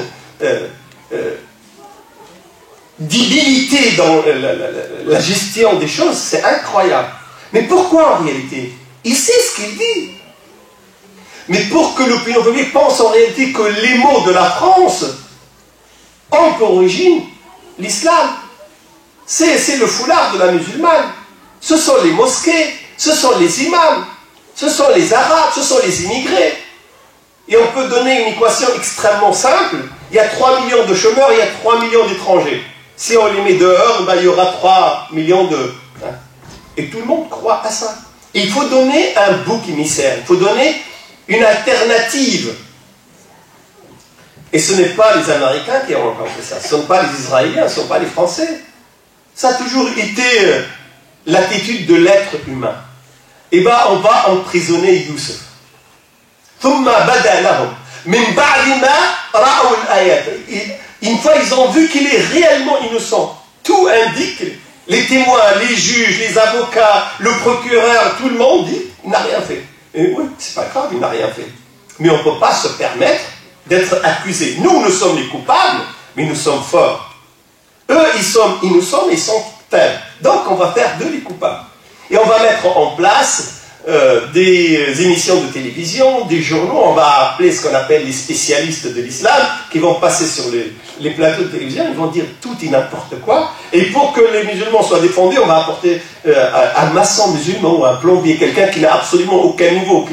débilité dans la gestion des choses, c'est incroyable. Mais pourquoi en réalité? Il sait ce qu'il dit. Mais pour que l'opinion publique pense en réalité que les mots de la France ont pour origine l'islam. C'est le foulard de la musulmane. Ce sont les mosquées, ce sont les imams, ce sont les arabes, ce sont les immigrés. Et on peut donner une équation extrêmement simple. Il y a 3 millions de chômeurs, il y a 3 millions d'étrangers. Si on les met dehors, il y aura 3 millions de... Et tout le monde croit à ça. Et il faut donner un bouc émissaire, il faut donner une alternative. Et ce n'est pas les Américains qui ont inventé ça, ce ne sont pas les Israéliens, ce ne sont pas les Français. Ça a toujours été l'attitude de l'être humain. Et on va emprisonner Youssef. Une fois ils ont vu qu'il est réellement innocent, tout indique, les témoins, les juges, les avocats, le procureur, tout le monde dit il n'a rien fait. Et oui, c'est pas grave, il n'a rien fait. Mais on ne peut pas se permettre d'être accusé. Nous sommes les coupables, mais nous sommes forts. Eux, ils sont innocents, mais ils sont faibles. Donc, on va faire d'eux les coupables. Et on va mettre en place des émissions de télévision, des journaux. On va appeler ce qu'on appelle les spécialistes de l'islam, qui vont passer sur les plateaux de télévision. Ils vont dire tout et n'importe quoi. Et pour que les musulmans soient défendus, on va apporter un maçon musulman ou un plombier, quelqu'un qui n'a absolument aucun niveau,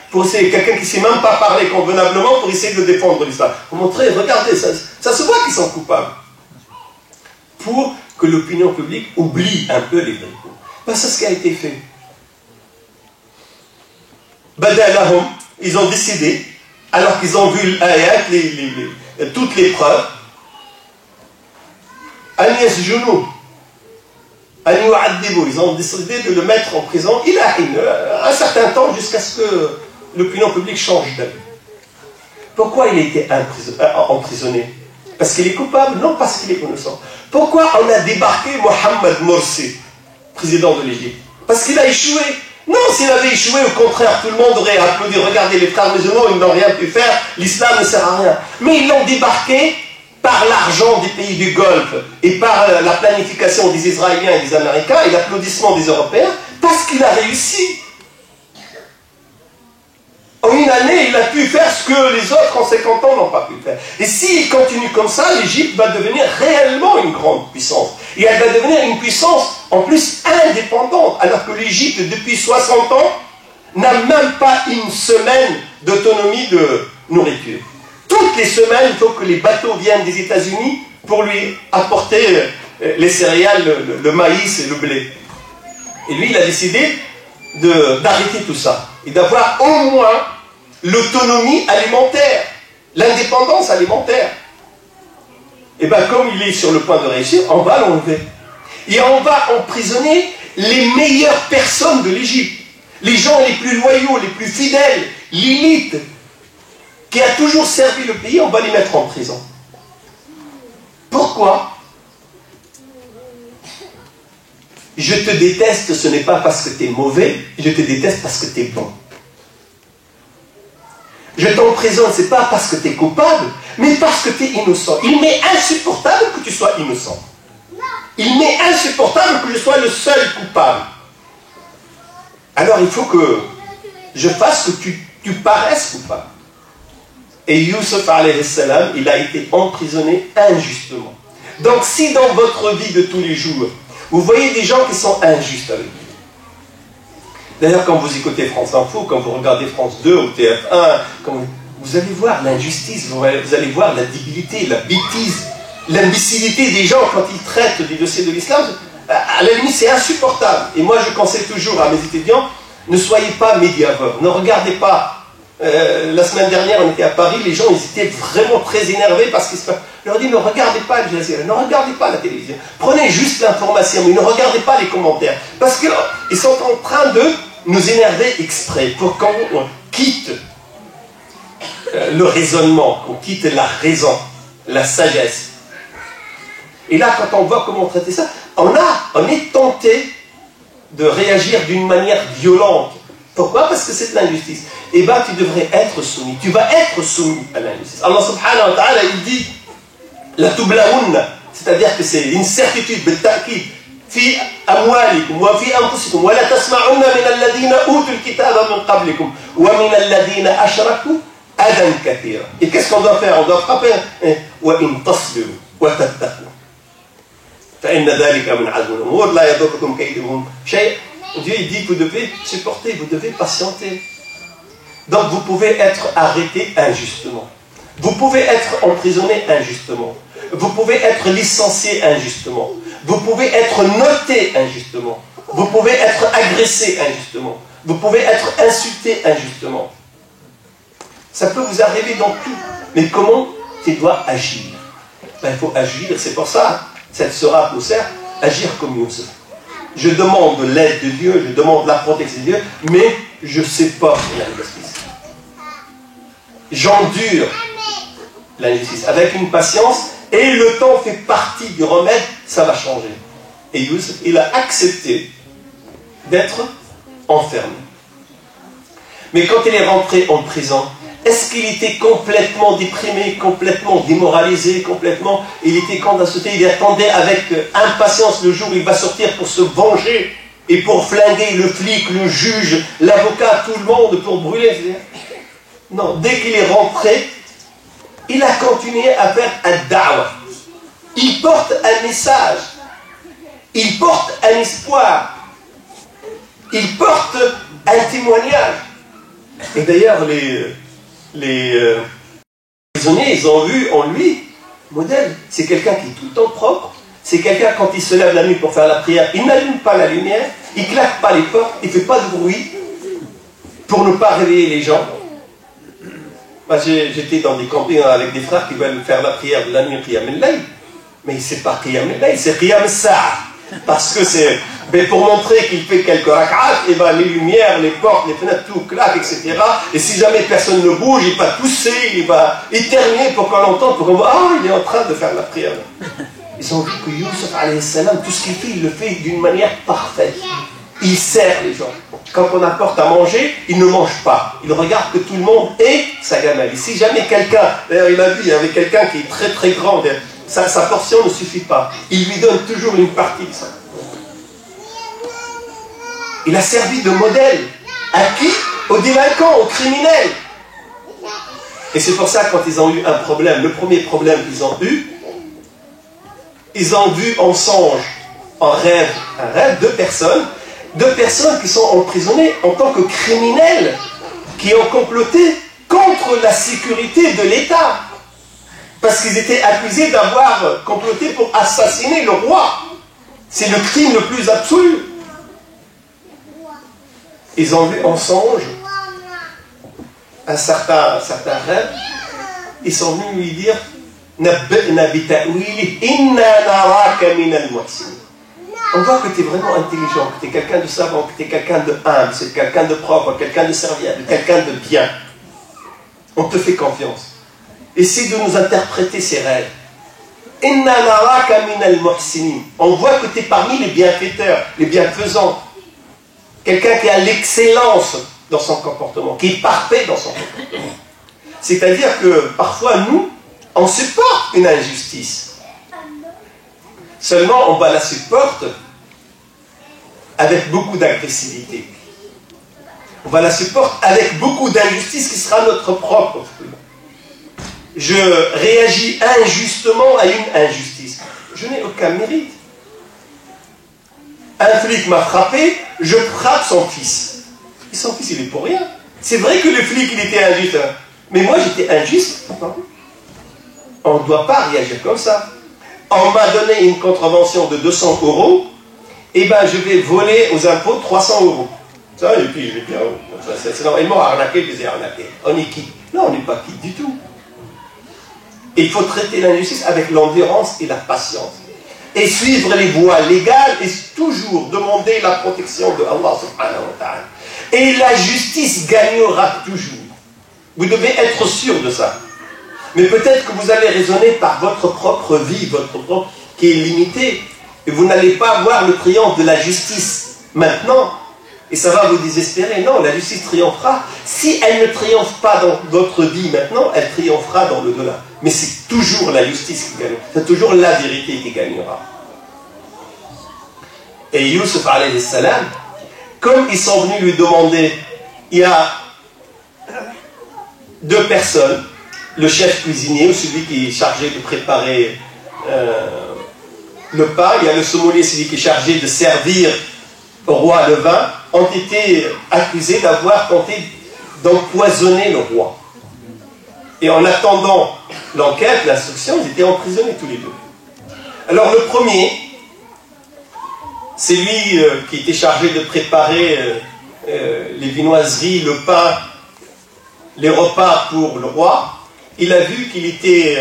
pour essayer, quelqu'un qui ne sait même pas parler convenablement, pour essayer de défendre l'islam. Pour montrer, regardez, ça se voit qu'ils sont coupables. Pour que l'opinion publique oublie un peu les vrais. C'est ce qui a été fait. Badalahum, ils ont décidé, alors qu'ils ont vu l'ayat, toutes les preuves, Agnès Jounou, ils ont décidé de le mettre en prison, il a un certain temps jusqu'à ce que l'opinion publique change d'avis. Pourquoi il a été emprisonné? Parce qu'il est coupable? Non, parce qu'il est innocent. Pourquoi on a débarqué Mohamed Morsi? président de l'Égypte. Parce qu'il a échoué. Non, s'il avait échoué, au contraire, tout le monde aurait applaudi. Regardez, les frères musulmans, ils n'ont rien pu faire, l'islam ne sert à rien. Mais ils l'ont débarqué par l'argent des pays du Golfe et par la planification des Israéliens et des Américains et l'applaudissement des Européens, parce qu'il a réussi. En une année, il a pu faire ce que les autres en 50 ans n'ont pas pu faire. Et s'il continue comme ça, l'Égypte va devenir réellement une grande puissance. Et elle va devenir une puissance en plus indépendante, alors que l'Égypte, depuis 60 ans, n'a même pas une semaine d'autonomie de nourriture. Toutes les semaines, il faut que les bateaux viennent des États-Unis pour lui apporter les céréales, le maïs et le blé. Et lui, il a décidé d'arrêter tout ça et d'avoir au moins l'autonomie alimentaire, l'indépendance alimentaire. Et bien, comme il est sur le point de réussir, on va l'enlever. Et on va emprisonner les meilleures personnes de l'Égypte, les gens les plus loyaux, les plus fidèles, l'élite qui a toujours servi le pays, on va les mettre en prison. Pourquoi? Je te déteste, ce n'est pas parce que tu es mauvais, je te déteste parce que tu es bon. Je t'emprisonne, ce n'est pas parce que tu es coupable, mais parce que tu es innocent. Il m'est insupportable que tu sois innocent. Il m'est insupportable que je sois le seul coupable. Alors il faut que je fasse que tu paraisses coupable. Et Youssef alayhi salam, il a été emprisonné injustement. Donc si dans votre vie de tous les jours, vous voyez des gens qui sont injustes avec vous. D'ailleurs, quand vous écoutez France Info, quand vous regardez France 2 ou TF1, vous allez voir l'injustice, vous allez voir la débilité, la bêtise, l'imbécilité des gens quand ils traitent des dossiers de l'islam. À la limite, c'est insupportable. Et moi, je conseille toujours à mes étudiants, ne soyez pas médiavores, ne regardez pas. La semaine dernière, on était à Paris, les gens ils étaient vraiment très énervés parce qu'ils se... Je leur dis, ne regardez pas Al Jazeera, ne regardez pas la télévision, prenez juste l'information, mais ne regardez pas les commentaires, parce qu'ils sont en train de nous énerver exprès, pour qu'on quitte le raisonnement, qu'on quitte la raison, la sagesse. Et là, quand on voit comment traiter ça, on est tenté de réagir d'une manière violente. Pourquoi? Parce que c'est de l'injustice. Eh bien, tu devrais être soumis. Tu vas être soumis à l'injustice. Allah subhanahu wa ta'ala, il dit la tublaoun, c'est-à-dire que c'est une certitude, بالتأكيد في أموالكم وفي أنفسكم ولا تسمعن من الذين أوتوا الكتاب من قبلكم ومن الذين أشركوا أذى كثيرا. Et qu'est-ce qu'on doit faire? On doit frapper. وإن تصبروا وتتقوا فإن ذلك من عزم الأمور لا يضركم كيدهم شيء. Dieu il dit que vous devez supporter, vous devez patienter. Donc vous pouvez être arrêté injustement. Vous pouvez être emprisonné injustement. Vous pouvez être licencié injustement. Vous pouvez être noté injustement. Vous pouvez être agressé injustement. Vous pouvez être insulté injustement. Ça peut vous arriver dans tout. Mais comment tu dois agir? Ben, il faut agir, c'est pour ça, cette sera nous sert, agir comme Youssef. Je demande l'aide de Dieu, je demande la protection de Dieu, mais je ne sais pas l'injustice. J'endure l'injustice avec une patience, et le temps fait partie du remède, ça va changer. Et Youssef, il a accepté d'être enfermé. Mais quand il est rentré en prison, est-ce qu'il était complètement déprimé, complètement démoralisé, complètement... Il était condamné, il attendait avec impatience le jour où il va sortir pour se venger et pour flinguer le flic, le juge, l'avocat, tout le monde, pour brûler. Non, dès qu'il est rentré, il a continué à faire ad-da'wa. Il porte un message. Il porte un espoir. Il porte un témoignage. Et d'ailleurs, les prisonniers, ils ont vu en lui modèle. C'est quelqu'un qui est tout le temps propre. C'est quelqu'un, quand il se lève la nuit pour faire la prière, il n'allume pas la lumière, il ne claque pas les portes, il ne fait pas de bruit pour ne pas réveiller les gens. Moi, j'étais dans des campings avec des frères qui veulent faire la prière de la nuit, Qiyam al-Layl. Mais c'est pas Qiyam al-Layl, c'est Qiyam al-Sa'a. Parce que c'est... Mais pour montrer qu'il fait quelques rak'at, et ben les lumières, les portes, les fenêtres, tout claque, etc. Et si jamais personne ne bouge, il va tousser, il va éternuer pour qu'on l'entende, pour qu'on voit, ah, il est en train de faire la prière. Ils ont vu que Youssef, alayhi salam, tout ce qu'il fait, il le fait d'une manière parfaite. Il sert les gens. Quand on apporte à manger, il ne mange pas. Il regarde que tout le monde ait sa gamelle. Et si jamais quelqu'un, d'ailleurs il a vu, il y avait quelqu'un qui est très très grand, sa portion ne suffit pas. Il lui donne toujours une partie de ça. Il a servi de modèle. À qui? Aux délinquants, aux criminels. Et c'est pour ça que quand ils ont eu un problème, le premier problème qu'ils ont eu, ils ont vu en songe, en rêve, un rêve, deux personnes qui sont emprisonnées en tant que criminels, qui ont comploté contre la sécurité de l'État. Parce qu'ils étaient accusés d'avoir comploté pour assassiner le roi. C'est le crime le plus absolu. Ils ont vu en songe un certain rêve. Ils sont venus lui dire on voit que tu es vraiment intelligent, que tu es quelqu'un de savant, que tu es quelqu'un de humble, c'est quelqu'un de propre, quelqu'un de serviable, quelqu'un de bien. On te fait confiance. Essaie de nous interpréter ces rêves. On voit que tu es parmi les bienfaiteurs, les bienfaisants. Quelqu'un qui a l'excellence dans son comportement, qui est parfait dans son comportement. C'est-à-dire que parfois, nous, on supporte une injustice. Seulement, on va la supporter avec beaucoup d'agressivité. On va la supporter avec beaucoup d'injustice qui sera notre propre fruit. Je réagis injustement à une injustice. Je n'ai aucun mérite. Un flic m'a frappé, je frappe son fils. Et son fils, il est pour rien. C'est vrai que le flic, il était injuste. Hein. Mais moi, j'étais injuste. On ne doit pas réagir comme ça. On m'a donné une contravention de 200 €, et ben je vais voler aux impôts 300 €. Ça, et puis je vais dire, c'est normalement arnaqué, je les ai arnaqués. On est qui? Non, on n'est pas qui du tout. Il faut traiter l'injustice avec l'endurance et la patience. Et suivre les voies légales et toujours demander la protection de Allah subhanahu wa ta'ala. Et la justice gagnera toujours. Vous devez être sûr de ça. Mais peut-être que vous allez raisonner par votre propre vie, votre propre qui est limitée, et vous n'allez pas voir le triomphe de la justice maintenant, et ça va vous désespérer. Non, la justice triomphera. Si elle ne triomphe pas dans votre vie maintenant, elle triomphera dans le delà. Mais c'est toujours la justice qui gagne. C'est toujours la vérité qui gagnera. Et Youssef alayhi salam, comme ils sont venus lui demander, il y a deux personnes, le chef cuisinier, ou celui qui est chargé de préparer le pain, il y a le sommelier, celui qui est chargé de servir au roi le vin, ont été accusés d'avoir tenté d'empoisonner le roi. Et en attendant l'enquête, l'instruction, ils étaient emprisonnés tous les deux. Alors le premier, c'est lui qui était chargé de préparer les viennoiseries, le pain, les repas pour le roi. Il a vu qu'il était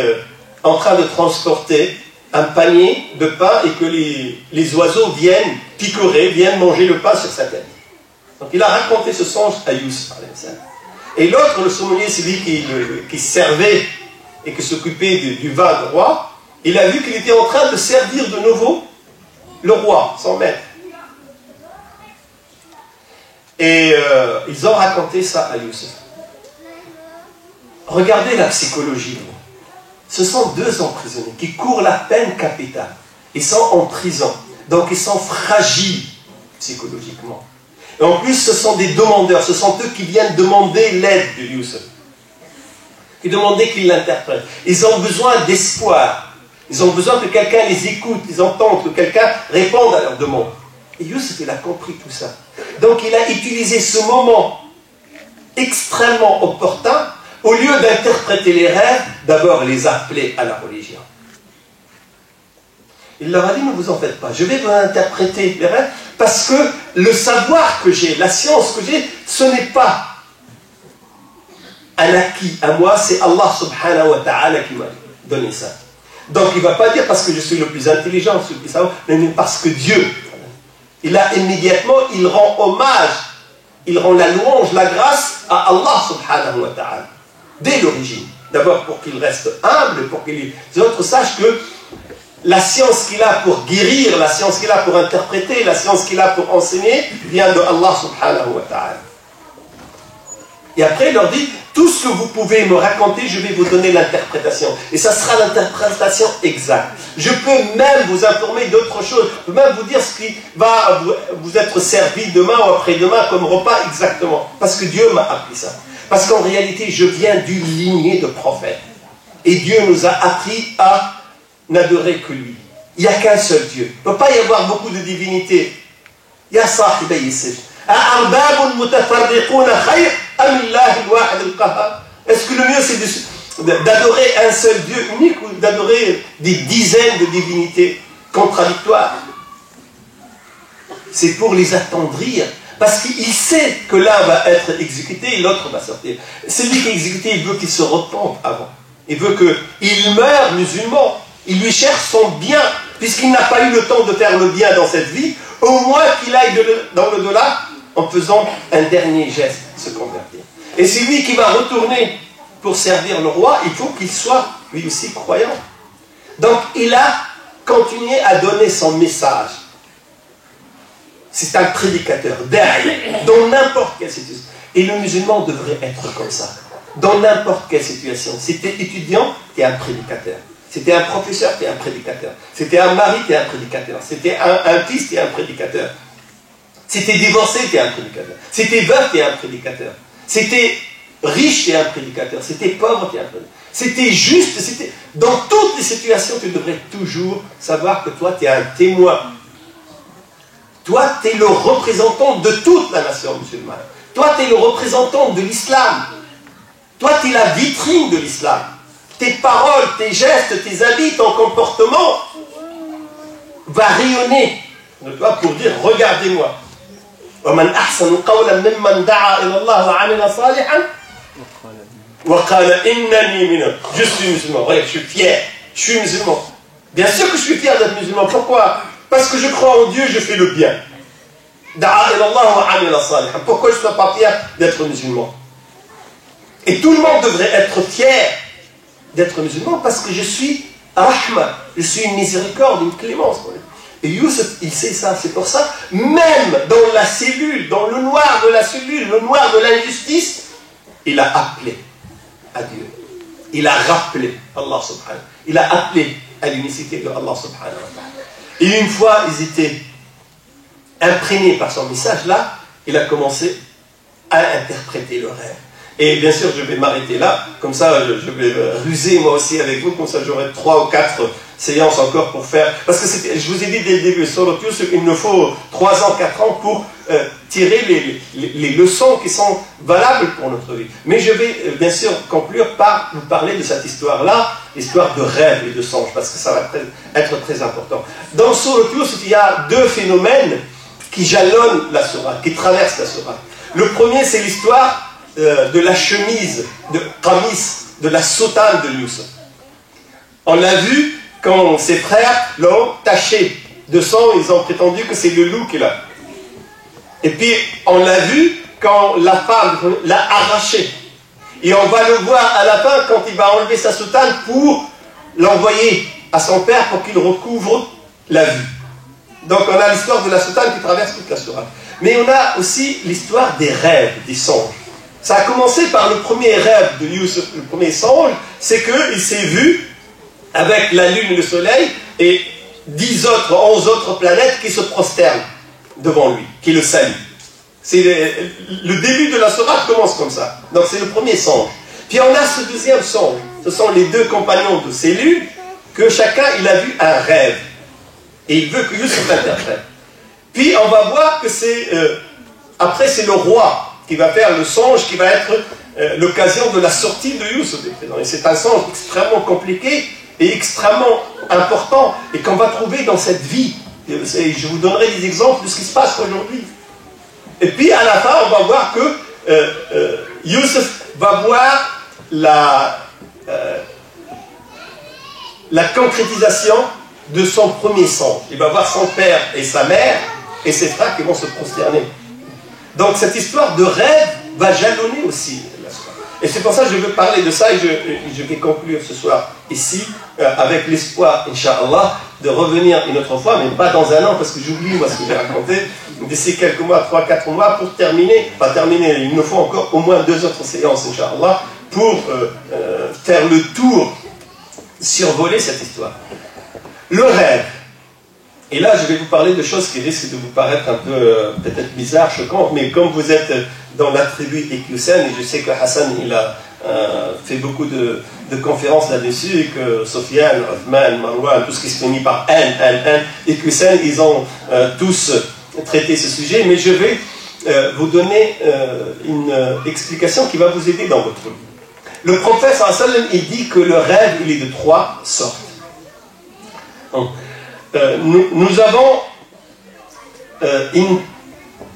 en train de transporter un panier de pain et que les oiseaux viennent picorer, viennent manger le pain sur sa tête. Donc il a raconté ce songe à Youssef. Et l'autre, le sommelier, c'est lui qui servait et qui s'occupait du vin du roi. Il a vu qu'il était en train de servir de nouveau le roi, son maître. Et ils ont raconté ça à Youssef. Regardez la psychologie. Ce sont deux emprisonnés qui courent la peine capitale. Ils sont en prison. Donc ils sont fragiles psychologiquement. Et en plus, ce sont des demandeurs. Ce sont eux qui viennent demander l'aide de Youssef. Qui demandaient qu'il l'interprète. Ils ont besoin d'espoir. Ils ont besoin que quelqu'un les écoute, ils entendent, que quelqu'un réponde à leurs demandes. Et Youssef, il a compris tout ça. Donc il a utilisé ce moment extrêmement opportun. Au lieu d'interpréter les rêves, d'abord les appeler à la religion. Il leur a dit, ne vous en faites pas, je vais vous interpréter les rêves, parce que le savoir que j'ai, la science que j'ai, ce n'est pas un acquis à moi, c'est Allah subhanahu wa ta'ala qui m'a donné ça. Donc il ne va pas dire parce que je suis le plus intelligent, le plus savant, mais parce que Dieu. Il a immédiatement, il rend hommage, il rend la louange, la grâce à Allah subhanahu wa ta'ala. Dès l'origine. D'abord pour qu'il reste humble, pour que les autres sachent que La science qu'il a pour guérir, la science qu'il a pour interpréter, la science qu'il a pour enseigner, vient de Allah subhanahu wa ta'ala. Et après, il leur dit, tout ce que vous pouvez me raconter, je vais vous donner l'interprétation. Et ça sera l'interprétation exacte. Je peux même vous informer d'autre chose. Je peux même vous dire ce qui va vous être servi demain ou après-demain comme repas exactement. Parce que Dieu m'a appris ça. Parce qu'en réalité, je viens d'une lignée de prophètes. Et Dieu nous a appris à n'adorer que lui. Il n'y a qu'un seul Dieu. Il ne peut pas y avoir beaucoup de divinités. Ya sahibay yisif. Est-ce que le mieux c'est d'adorer un seul Dieu unique ou d'adorer des dizaines de divinités contradictoires? C'est pour les attendrir. Parce qu'il sait que l'un va être exécuté et l'autre va sortir. Celui qui est exécuté, il veut qu'il se repente avant. Il veut qu'il meure musulman. Il lui cherche son bien, puisqu'il n'a pas eu le temps de faire le bien dans cette vie, au moins qu'il aille dans le delà en faisant un dernier geste, se convertir. Et c'est lui qui va retourner pour servir le roi, il faut qu'il soit lui aussi croyant. Donc il a continué à donner son message. C'est un prédicateur, derrière, dans n'importe quelle situation. Et le musulman devrait être comme ça. Dans n'importe quelle situation. Si tu es étudiant, tu es un prédicateur. Si tu es un professeur, tu es un prédicateur. Si tu es un mari, tu es un prédicateur. Si tu es un fils, tu es un prédicateur. Si tu es divorcé, tu es un prédicateur. Si tu es veuf, tu es un prédicateur. Si tu es riche, tu es un prédicateur. Si tu es pauvre, tu es un prédicateur. Si tu es juste, dans toutes les situations, tu devrais toujours savoir que toi, tu es un témoin. Toi, tu es le représentant de toute la nation musulmane. Toi, tu es le représentant de l'islam. Toi, tu es la vitrine de l'islam. Tes paroles, tes gestes, tes habits, ton comportement va rayonner de toi pour dire, regardez-moi. وَمَنْ أَحْسَنُ قَوْلًا مِمَّنْ دَعَا إِلَى اللَّهِ وَعَمِلَ صَالِحًا وَقَالَ إِنَّنِي مِنَ. Je suis musulman. Regarde, je suis fier. Je suis musulman. Bien sûr que je suis fier d'être musulman. Pourquoi? Parce que je crois en Dieu, je fais le bien. دَعَا إِلَى اللَّهِ وَعَمِلَ صَالِحًا. Pourquoi je ne sois pas fier d'être musulman? Et tout le monde devrait être fier d'être musulman parce que je suis rahma, je suis une miséricorde, une clémence. Et Youssef, il sait ça, c'est pour ça, même dans la cellule, dans le noir de la cellule, le noir de l'injustice, il a appelé à Dieu. Il a rappelé Allah subhanahu. Il a appelé à l'unicité de Allah subhanahu wa ta'ala. Et une fois, ils étaient imprégnés par son message là, il a commencé à interpréter le rêve. Et bien sûr, je vais m'arrêter là, comme ça je vais ruser moi aussi avec vous, comme ça j'aurai 3 ou 4 séances encore pour faire. Parce que je vous ai dit dès le début, sur le il nous faut 3 ans, 4 ans pour tirer les leçons qui sont valables pour notre vie. Mais je vais bien sûr conclure par vous parler de cette histoire-là, l'histoire de rêve et de songe, parce que ça va être très important. Dans Sourate Yusuf, il y a 2 phénomènes qui jalonnent la sourate, qui traversent la sourate. Le premier, c'est l'histoire de la chemise, de Qamis, de la soutane de Youssef. On l'a vu quand ses frères l'ont taché de sang, ils ont prétendu que c'est le loup qui l'a. Et puis on l'a vu quand la femme l'a arraché. Et on va le voir à la fin quand il va enlever sa soutane pour l'envoyer à son père pour qu'il recouvre la vue. Donc on a l'histoire de la soutane qui traverse toute la sourate. Mais on a aussi l'histoire des rêves, des songes. Ça a commencé par le premier rêve de Youssef, le premier songe, c'est qu'il s'est vu avec la lune et le soleil et 11 autres planètes qui se prosternent devant lui, qui le saluent. Le début de la sourate commence comme ça. Donc c'est le premier songe. Puis on a ce deuxième songe. Ce sont les 2 compagnons de cellule que chacun il a vu un rêve. Et il veut que Youssef l'interprète. Puis on va voir que après c'est le roi qui va faire le songe, qui va être l'occasion de la sortie de Youssef. Et c'est un songe extrêmement compliqué et extrêmement important et qu'on va trouver dans cette vie. Je vous donnerai des exemples de ce qui se passe aujourd'hui. Et puis à la fin, on va voir que Youssef va voir la concrétisation de son premier songe. Il va voir son père et sa mère et ses frères qui vont se prosterner. Donc cette histoire de rêve va jalonner aussi la soirée. Et c'est pour ça que je veux parler de ça et je vais conclure ce soir ici avec l'espoir, Inch'Allah, de revenir une autre fois, mais pas dans un an, parce que j'oublie moi ce que j'ai raconté, d'ici quelques mois, 3-4 mois, pour terminer, pas terminer, il nous faut encore au moins 2 autres séances, Inch'Allah, pour faire le tour, survoler cette histoire. Le rêve. Et là, je vais vous parler de choses qui risquent de vous paraître un peu, peut-être bizarres, choquantes, mais comme vous êtes dans la tribu Iqiyusan, et je sais que Hassan, il a fait beaucoup de conférences là-dessus, et que Sofiane, Othman, Marwan, tout ce qui se finit par N, Iqiyusan, ils ont tous traité ce sujet, mais je vais vous donner une explication qui va vous aider dans votre vie. Le prophète, sallam, il dit que le rêve, il est de 3 sortes. Nous avons une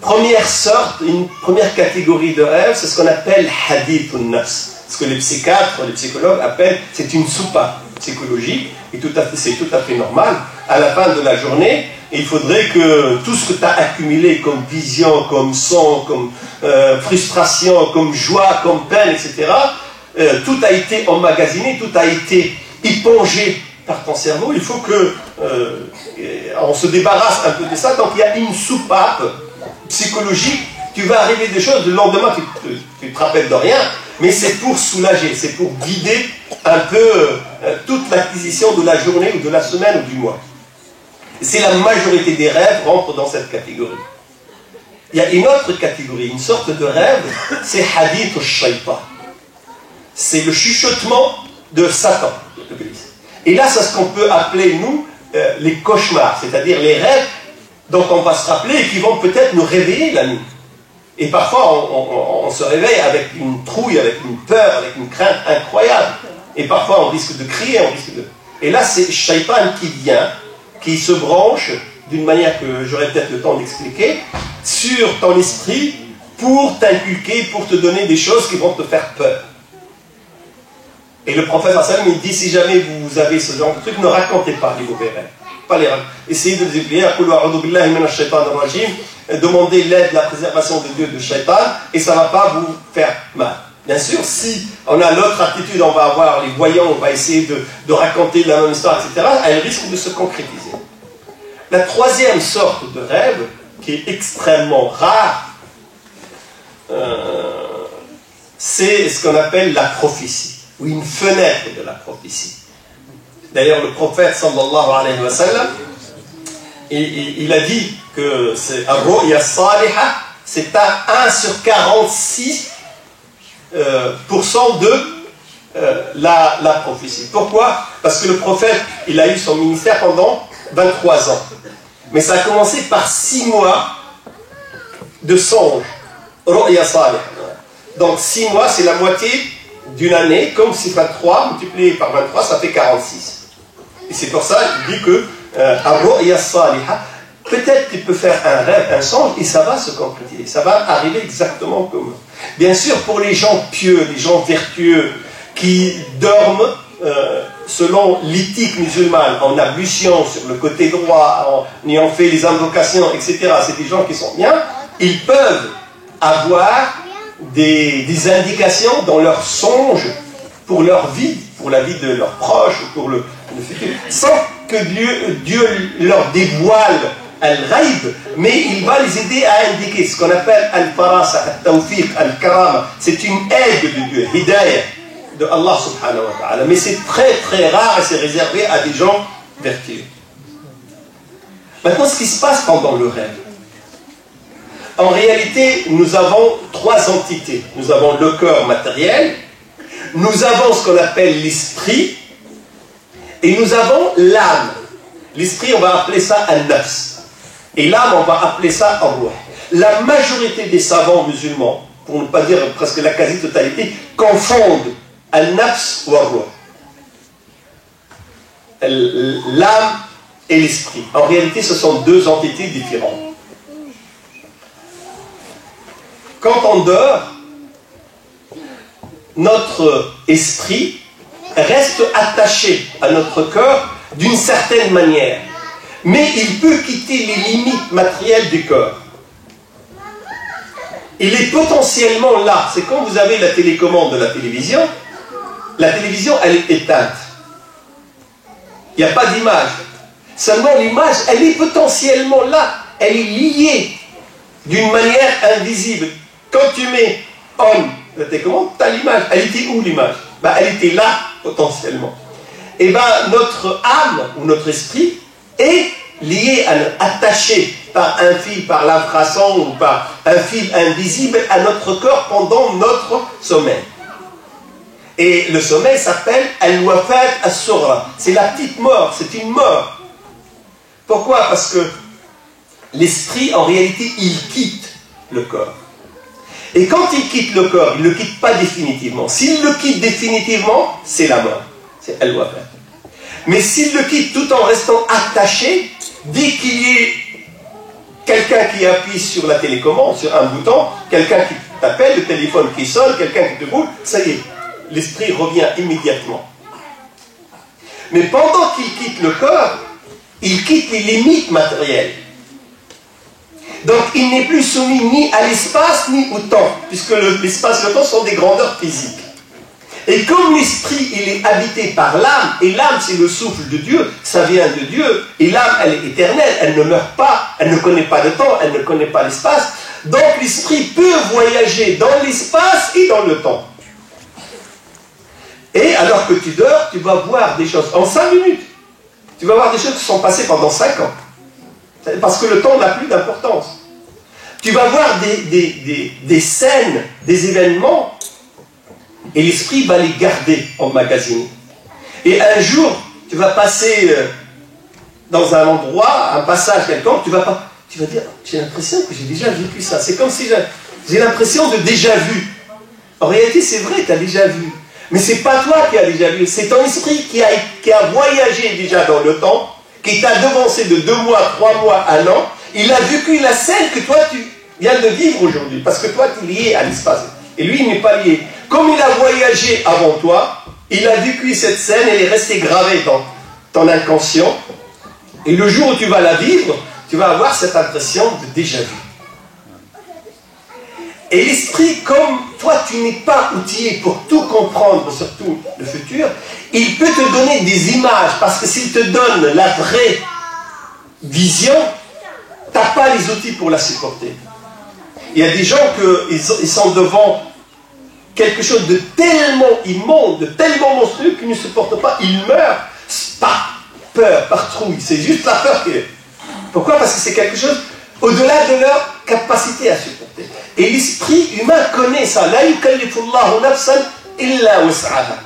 première sorte, une première catégorie de rêve, c'est ce qu'on appelle hadith al-nafs. Ce que les psychiatres, les psychologues appellent, c'est une soupape psychologique, et c'est tout à fait normal. À la fin de la journée, il faudrait que tout ce que tu as accumulé comme vision, comme son, comme frustration, comme joie, comme peine, etc., tout a été emmagasiné, tout a été épongé par ton cerveau. Il faut que on se débarrasse un peu de ça. Donc il y a une soupape psychologique. Tu vas arriver des choses, le lendemain tu te rappelles de rien, mais c'est pour soulager, c'est pour vider un peu toute l'acquisition de la journée ou de la semaine ou du mois. C'est la majorité des rêves rentrent dans cette catégorie. Il y a une autre catégorie, une sorte de rêve, c'est hadith al-shaytan. C'est le chuchotement de Satan. Et là, c'est ce qu'on peut appeler, nous, les cauchemars, c'est-à-dire les rêves dont on va se rappeler et qui vont peut-être nous réveiller la nuit. Et parfois, on se réveille avec une trouille, avec une peur, avec une crainte incroyable. Et parfois, on risque de crier, on risque de... Et là, c'est Shaitan qui vient, qui se branche, d'une manière que j'aurai peut-être le temps d'expliquer, sur ton esprit pour t'inculquer, pour te donner des choses qui vont te faire peur. Et le prophète sallam, il dit, si jamais vous avez ce genre de truc, ne racontez pas les mauvais rêves. Pas les rêves. Essayez de les oublier. Demandez l'aide, la préservation de Dieu de Shaitan, et ça ne va pas vous faire mal. Bien sûr, si on a l'autre attitude, on va avoir les voyants, on va essayer de raconter la même histoire, etc., elle risque de se concrétiser. La troisième sorte de rêve, qui est extrêmement rare, c'est ce qu'on appelle la prophétie, ou une fenêtre de la prophétie. D'ailleurs, le prophète, sallallahu alayhi wa sallam, il a dit que c'est ar-ru'ya as-saliha, c'est à 1 sur 46 % de la prophétie. Pourquoi? Parce que le prophète, il a eu son ministère pendant 23 ans. Mais ça a commencé par 6 mois de songe. Ru'ya salih. Donc 6 mois, c'est la moitié d'une année, comme si 23 multiplié par 23, ça fait 46. Et c'est pour ça qu'il dit que ar-ru'ya salihah, peut-être tu peux faire un rêve, un songe, et ça va se concrétiser. Ça va arriver exactement comme... Bien sûr, pour les gens pieux, les gens vertueux, qui dorment selon l'éthique musulmane, en ablution sur le côté droit, en ayant fait les invocations, etc., c'est des gens qui sont bien, ils peuvent avoir des indications dans leurs songes pour leur vie, pour la vie de leurs proches, pour le futur, sans que Dieu leur dévoile al-ghaib, mais il va les aider à indiquer ce qu'on appelle al-farasa, al-tawfiq, al-karama. C'est une aide de Dieu, hidayah de Allah subhanahu wa ta'ala. Mais c'est très très rare et c'est réservé à des gens vertueux. Maintenant, ce qui se passe pendant le rêve. En réalité, nous avons 3 entités. Nous avons le corps matériel, nous avons ce qu'on appelle l'esprit, et nous avons l'âme. L'esprit, on va appeler ça al-nafs. Et l'âme, on va appeler ça ar-ruh. La majorité des savants musulmans, pour ne pas dire presque la quasi-totalité, confondent al-nafs ou ar-ruh. L'âme et l'esprit. En réalité, ce sont 2 entités différentes. Quand on dort, notre esprit reste attaché à notre corps d'une certaine manière. Mais il peut quitter les limites matérielles du corps. Il est potentiellement là. C'est quand vous avez la télécommande de la télévision, elle est éteinte. Il n'y a pas d'image. Seulement l'image, elle est potentiellement là, elle est liée d'une manière invisible. Quand tu mets homme dans tes commandes, tu as l'image. Elle était où l'image? Ben, elle était là, potentiellement. Et bien, notre âme, ou notre esprit, est lié, attaché par un fil, par l'infrason, ou par un fil invisible à notre corps pendant notre sommeil. Et le sommeil s'appelle Al-Wafat As-Sughra. C'est la petite mort, c'est une mort. Pourquoi? Parce que l'esprit, en réalité, il quitte le corps. Et quand il quitte le corps, il ne le quitte pas définitivement. S'il le quitte définitivement, c'est la mort. C'est Al-Wafat. Mais s'il le quitte tout en restant attaché, dès qu'il y ait quelqu'un qui appuie sur la télécommande, sur un bouton, quelqu'un qui t'appelle, le téléphone qui sonne, quelqu'un qui te boule, ça y est, l'esprit revient immédiatement. Mais pendant qu'il quitte le corps, il quitte les limites matérielles. Donc il n'est plus soumis ni à l'espace ni au temps, puisque l'espace et le temps sont des grandeurs physiques. Et comme l'esprit, il est habité par l'âme, et l'âme c'est le souffle de Dieu, ça vient de Dieu, et l'âme elle est éternelle, elle ne meurt pas, elle ne connaît pas le temps, elle ne connaît pas l'espace, donc l'esprit peut voyager dans l'espace et dans le temps. Et alors que tu dors, tu vas voir des choses en 5 minutes. Tu vas voir des choses qui sont passées pendant 5 ans. Parce que le temps n'a plus d'importance. Tu vas voir des scènes, des événements, et l'esprit va les garder emmagasinés. Et un jour, tu vas passer dans un endroit, un passage quelconque, tu vas dire, j'ai l'impression que j'ai déjà vécu ça. C'est comme si j'ai l'impression de déjà vu. En réalité, c'est vrai, tu as déjà vu. Mais ce n'est pas toi qui as déjà vu, c'est ton esprit qui a voyagé déjà dans le temps, qui t'a devancé de 2 mois, 3 mois, 1 an. Il a vécu la scène que toi tu viens de vivre aujourd'hui, parce que toi tu es lié à l'espace. Et lui, il n'est pas lié. Comme il a voyagé avant toi, il a vécu cette scène, elle est restée gravée dans ton inconscient. Et le jour où tu vas la vivre, tu vas avoir cette impression de déjà vu. Et l'esprit, comme toi, tu n'es pas outillé pour tout comprendre, surtout le futur, il peut te donner des images, parce que s'il te donne la vraie vision, tu n'as pas les outils pour la supporter. Il y a des gens qui sont devant quelque chose de tellement immonde, de tellement monstrueux qu'ils ne supportent pas, ils meurent par peur, par trouille. C'est juste la peur qui est. Pourquoi? Parce que c'est quelque chose au-delà de leur capacité à supporter. Et l'esprit humain connaît ça. La yukallifullahu nafsan illa wus'aha.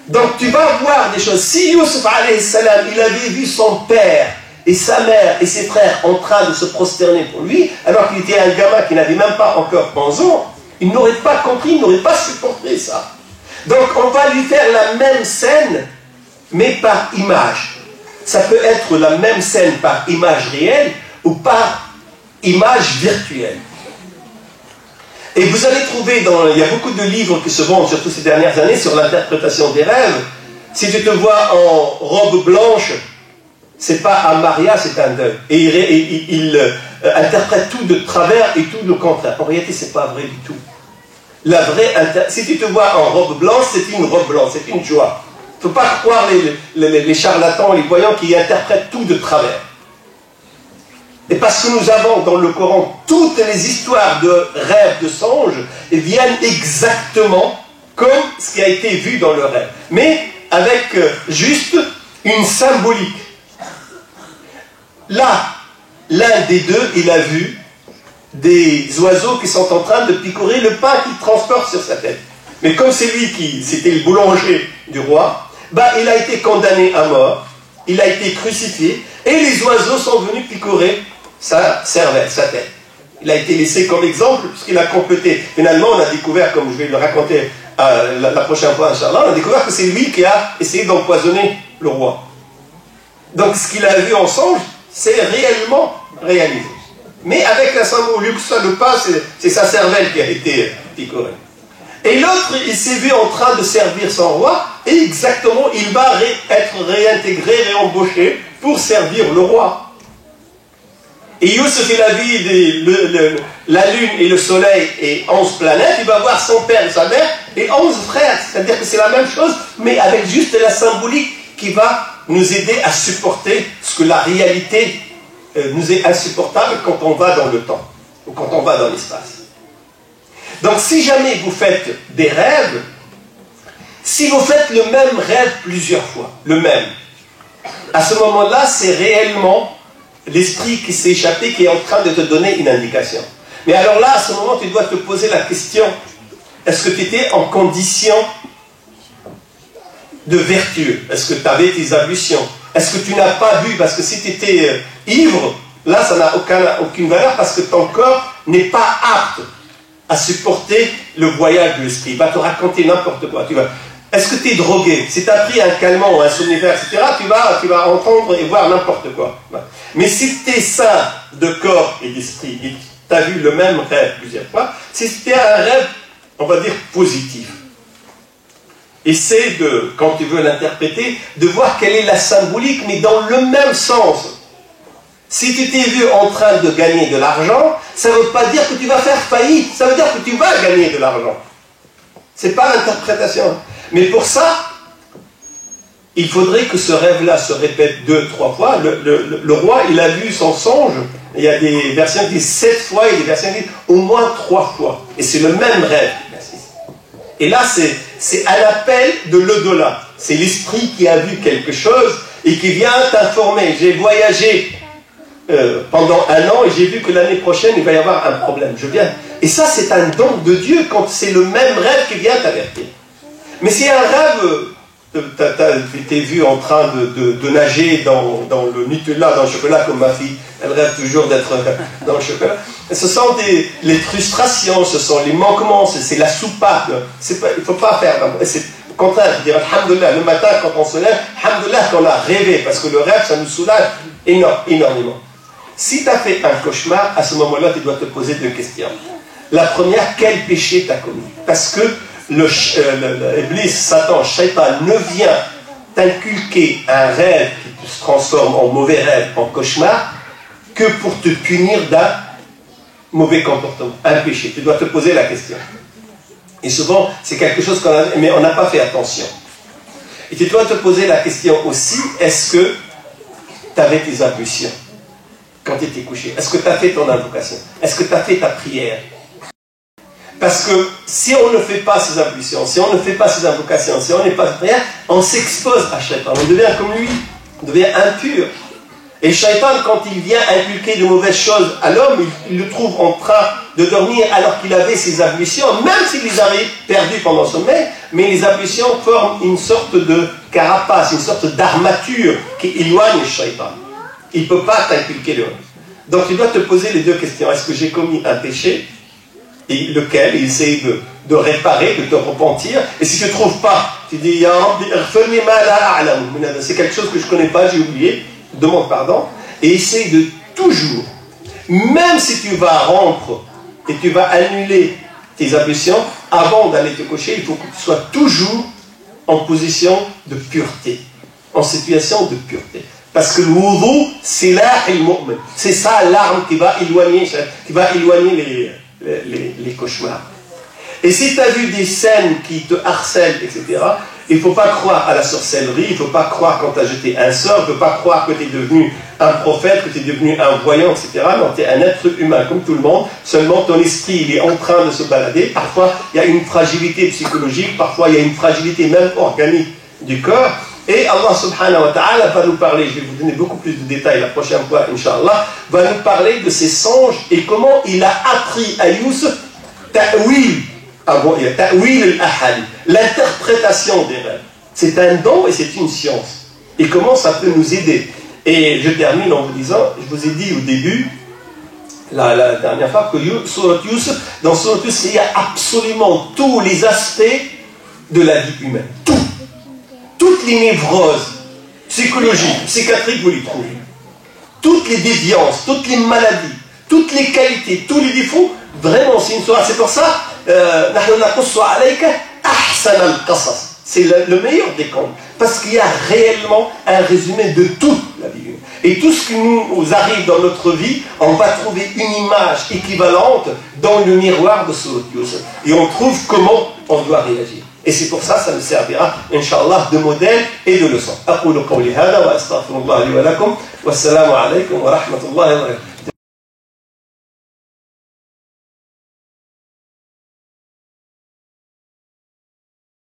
Donc tu vas voir des choses. Si Yusuf alayhi salam, il avait vu son père et sa mère et ses frères en train de se prosterner pour lui, alors qu'il était un gamin qui n'avait même pas encore 11 ans, il n'aurait pas compris, il n'aurait pas supporté ça. Donc on va lui faire la même scène, mais par image. Ça peut être la même scène par image réelle ou par image virtuelle. Et vous allez trouver, il y a beaucoup de livres qui se vendent, surtout ces dernières années, sur l'interprétation des rêves. Si tu te vois en robe blanche, c'est pas un mariage, c'est un deuil. Et il interprète tout de travers et tout de contraire. En réalité, c'est pas vrai du tout. Si tu te vois en robe blanche, c'est une robe blanche, c'est une joie. Il ne faut pas croire les charlatans, les voyants qui interprètent tout de travers. Et parce que nous avons dans le Coran toutes les histoires de rêves, de songes, et viennent exactement comme ce qui a été vu dans le rêve. Mais avec juste une symbolique. Là, l'un des deux, il a vu des oiseaux qui sont en train de picorer le pain qu'il transporte sur sa tête. Mais comme c'est lui c'était le boulanger du roi, il a été condamné à mort, il a été crucifié, et les oiseaux sont venus picorer sa cervelle, sa tête. Il a été laissé comme exemple, puisqu'il a complété. Finalement, on a découvert, comme je vais le raconter la prochaine fois, Inch'Allah, on a découvert que c'est lui qui a essayé d'empoisonner le roi. Donc, ce qu'il a vu en songe, c'est réellement réalisé. Mais avec la symbolique, le pain, c'est sa cervelle qui a été picorée. Et l'autre, il s'est vu en train de servir son roi, et exactement, il va être réintégré, réembauché pour servir le roi. Et Youssef, il a vu la lune et le soleil et 11 planètes, il va voir son père et sa mère et 11 frères. C'est-à-dire que c'est la même chose, mais avec juste la symbolique qui va nous aider à supporter ce que la réalité nous est insupportable quand on va dans le temps, ou quand on va dans l'espace. Donc si jamais vous faites des rêves, si vous faites le même rêve plusieurs fois, le même, à ce moment-là, c'est réellement l'esprit qui s'est échappé qui est en train de te donner une indication. Mais alors là, à ce moment, tu dois te poser la question, est-ce que tu étais en condition de vertueux? Est-ce que tu avais tes ablutions? Est-ce que tu n'as pas bu? Parce que si tu étais ivre, là, ça n'a aucune valeur parce que ton corps n'est pas apte à supporter le voyage de l'esprit. Il va te raconter n'importe quoi. Est-ce que tu es drogué? Si tu as pris un calmant ou un somnifère, etc., tu vas entendre et voir n'importe quoi. Mais si tu es sain de corps et d'esprit, et tu as vu le même rêve plusieurs fois, si c'était un rêve, on va dire, positif, essaie de, quand tu veux l'interpréter, de voir quelle est la symbolique, mais dans le même sens. Si tu t'es vu en train de gagner de l'argent, ça ne veut pas dire que tu vas faire faillite, ça veut dire que tu vas gagner de l'argent. Ce n'est pas l'interprétation. Mais pour ça, il faudrait que ce rêve-là se répète 2-3 fois. Le roi, il a vu son songe. Il y a des versions qui disent 7 fois, et des versions qui disent au moins 3 fois. Et c'est le même rêve. Et là, c'est un appel de l'au-delà. C'est l'esprit qui a vu quelque chose et qui vient t'informer. J'ai voyagé pendant 1 an et j'ai vu que l'année prochaine, il va y avoir un problème. Je viens. Et ça, c'est un don de Dieu quand c'est le même rêve qui vient t'avertir. Mais c'est un rêve, tu t'es vu en train de nager dans le Nutella, dans le chocolat, comme ma fille, elle rêve toujours d'être dans le chocolat. Et ce sont les frustrations, ce sont les manquements, c'est la soupape. Il ne faut pas faire. C'est au contraire, dire alhamdoulilah, le matin quand on se lève, alhamdoulilah qu'on a rêvé, parce que le rêve, ça nous soulage énormément. Si tu as fait un cauchemar, à ce moment-là, tu dois te poser 2 questions. La première, quel péché tu as commis? Parce que l'Iblis, Satan, Shaitan, ne vient t'inculquer un rêve qui se transforme en mauvais rêve, en cauchemar, que pour te punir d'un mauvais comportement, un péché. Tu dois te poser la question. Et souvent, c'est quelque chose qu'on a, mais on n'a pas fait attention. Et tu dois te poser la question aussi, est-ce que tu avais tes ablutions quand tu étais couché? Est-ce que tu as fait ton invocation? Est-ce que tu as fait ta prière? Parce que si on ne fait pas ces ablutions, si on ne fait pas ces invocations, si on n'est pas prière, on s'expose à Shaitan. On devient comme lui, on devient impur. Et Shaitan, quand il vient inculquer de mauvaises choses à l'homme, il le trouve en train de dormir alors qu'il avait ses ablutions, même s'il les avait perdues pendant le sommeil, mais les ablutions forment une sorte de carapace, une sorte d'armature qui éloigne Shaitan. Il ne peut pas t'inculquer le. Donc tu dois te poser les 2 questions. Est-ce que j'ai commis un péché? Et lequel? Il essaie de réparer, de te repentir. Et si tu ne trouves pas, tu dis Ya Rabbi, c'est quelque chose que je ne connais pas, j'ai oublié, demande pardon. Et essaye de toujours, même si tu vas rompre et tu vas annuler tes ablutions, avant d'aller te coucher, il faut que tu sois toujours en position de pureté, en situation de pureté. Parce que le wudu, c'est l'arme, c'est ça l'arme qui va éloigner les cauchemars. Et si tu as vu des scènes qui te harcèlent, etc., il ne faut pas croire à la sorcellerie, il ne faut pas croire quand tu as jeté un sort, il ne faut pas croire que tu es devenu un prophète, que tu es devenu un voyant, etc. Non, tu es un être humain comme tout le monde, seulement ton esprit il est en train de se balader. Parfois, il y a une fragilité psychologique, parfois il y a une fragilité même organique du corps. Et Allah subhanahu wa ta'ala va nous parler, je vais vous donner beaucoup plus de détails la prochaine fois, Inch'Allah, va nous parler de ses songes et comment il a appris à Youssef ta'wil al-ahad, l'interprétation des rêves. C'est un don et c'est une science. Et comment ça peut nous aider. Et je termine en vous disant, je vous ai dit au début, la dernière fois, que dans Surat Youssef, il y a absolument tous les aspects de la vie humaine. Tout. Toutes les névroses psychologiques, psychiatriques, vous les trouvez. Toutes les déviances, toutes les maladies, toutes les qualités, tous les défauts, vraiment, c'est une sourate. C'est pour ça, c'est le meilleur des contes. Parce qu'il y a réellement un résumé de toute la vie humaine. Et tout ce qui nous arrive dans notre vie, on va trouver une image équivalente dans le miroir de Surat Youssef. Et on trouve comment on doit réagir. Et c'est pour ça que ça nous servira, Inch'Allah, de modèle et de leçon. أقول قولي هذا وأستغفر الله لي ولكم والسلام عليكم ورحمة الله وبركاته.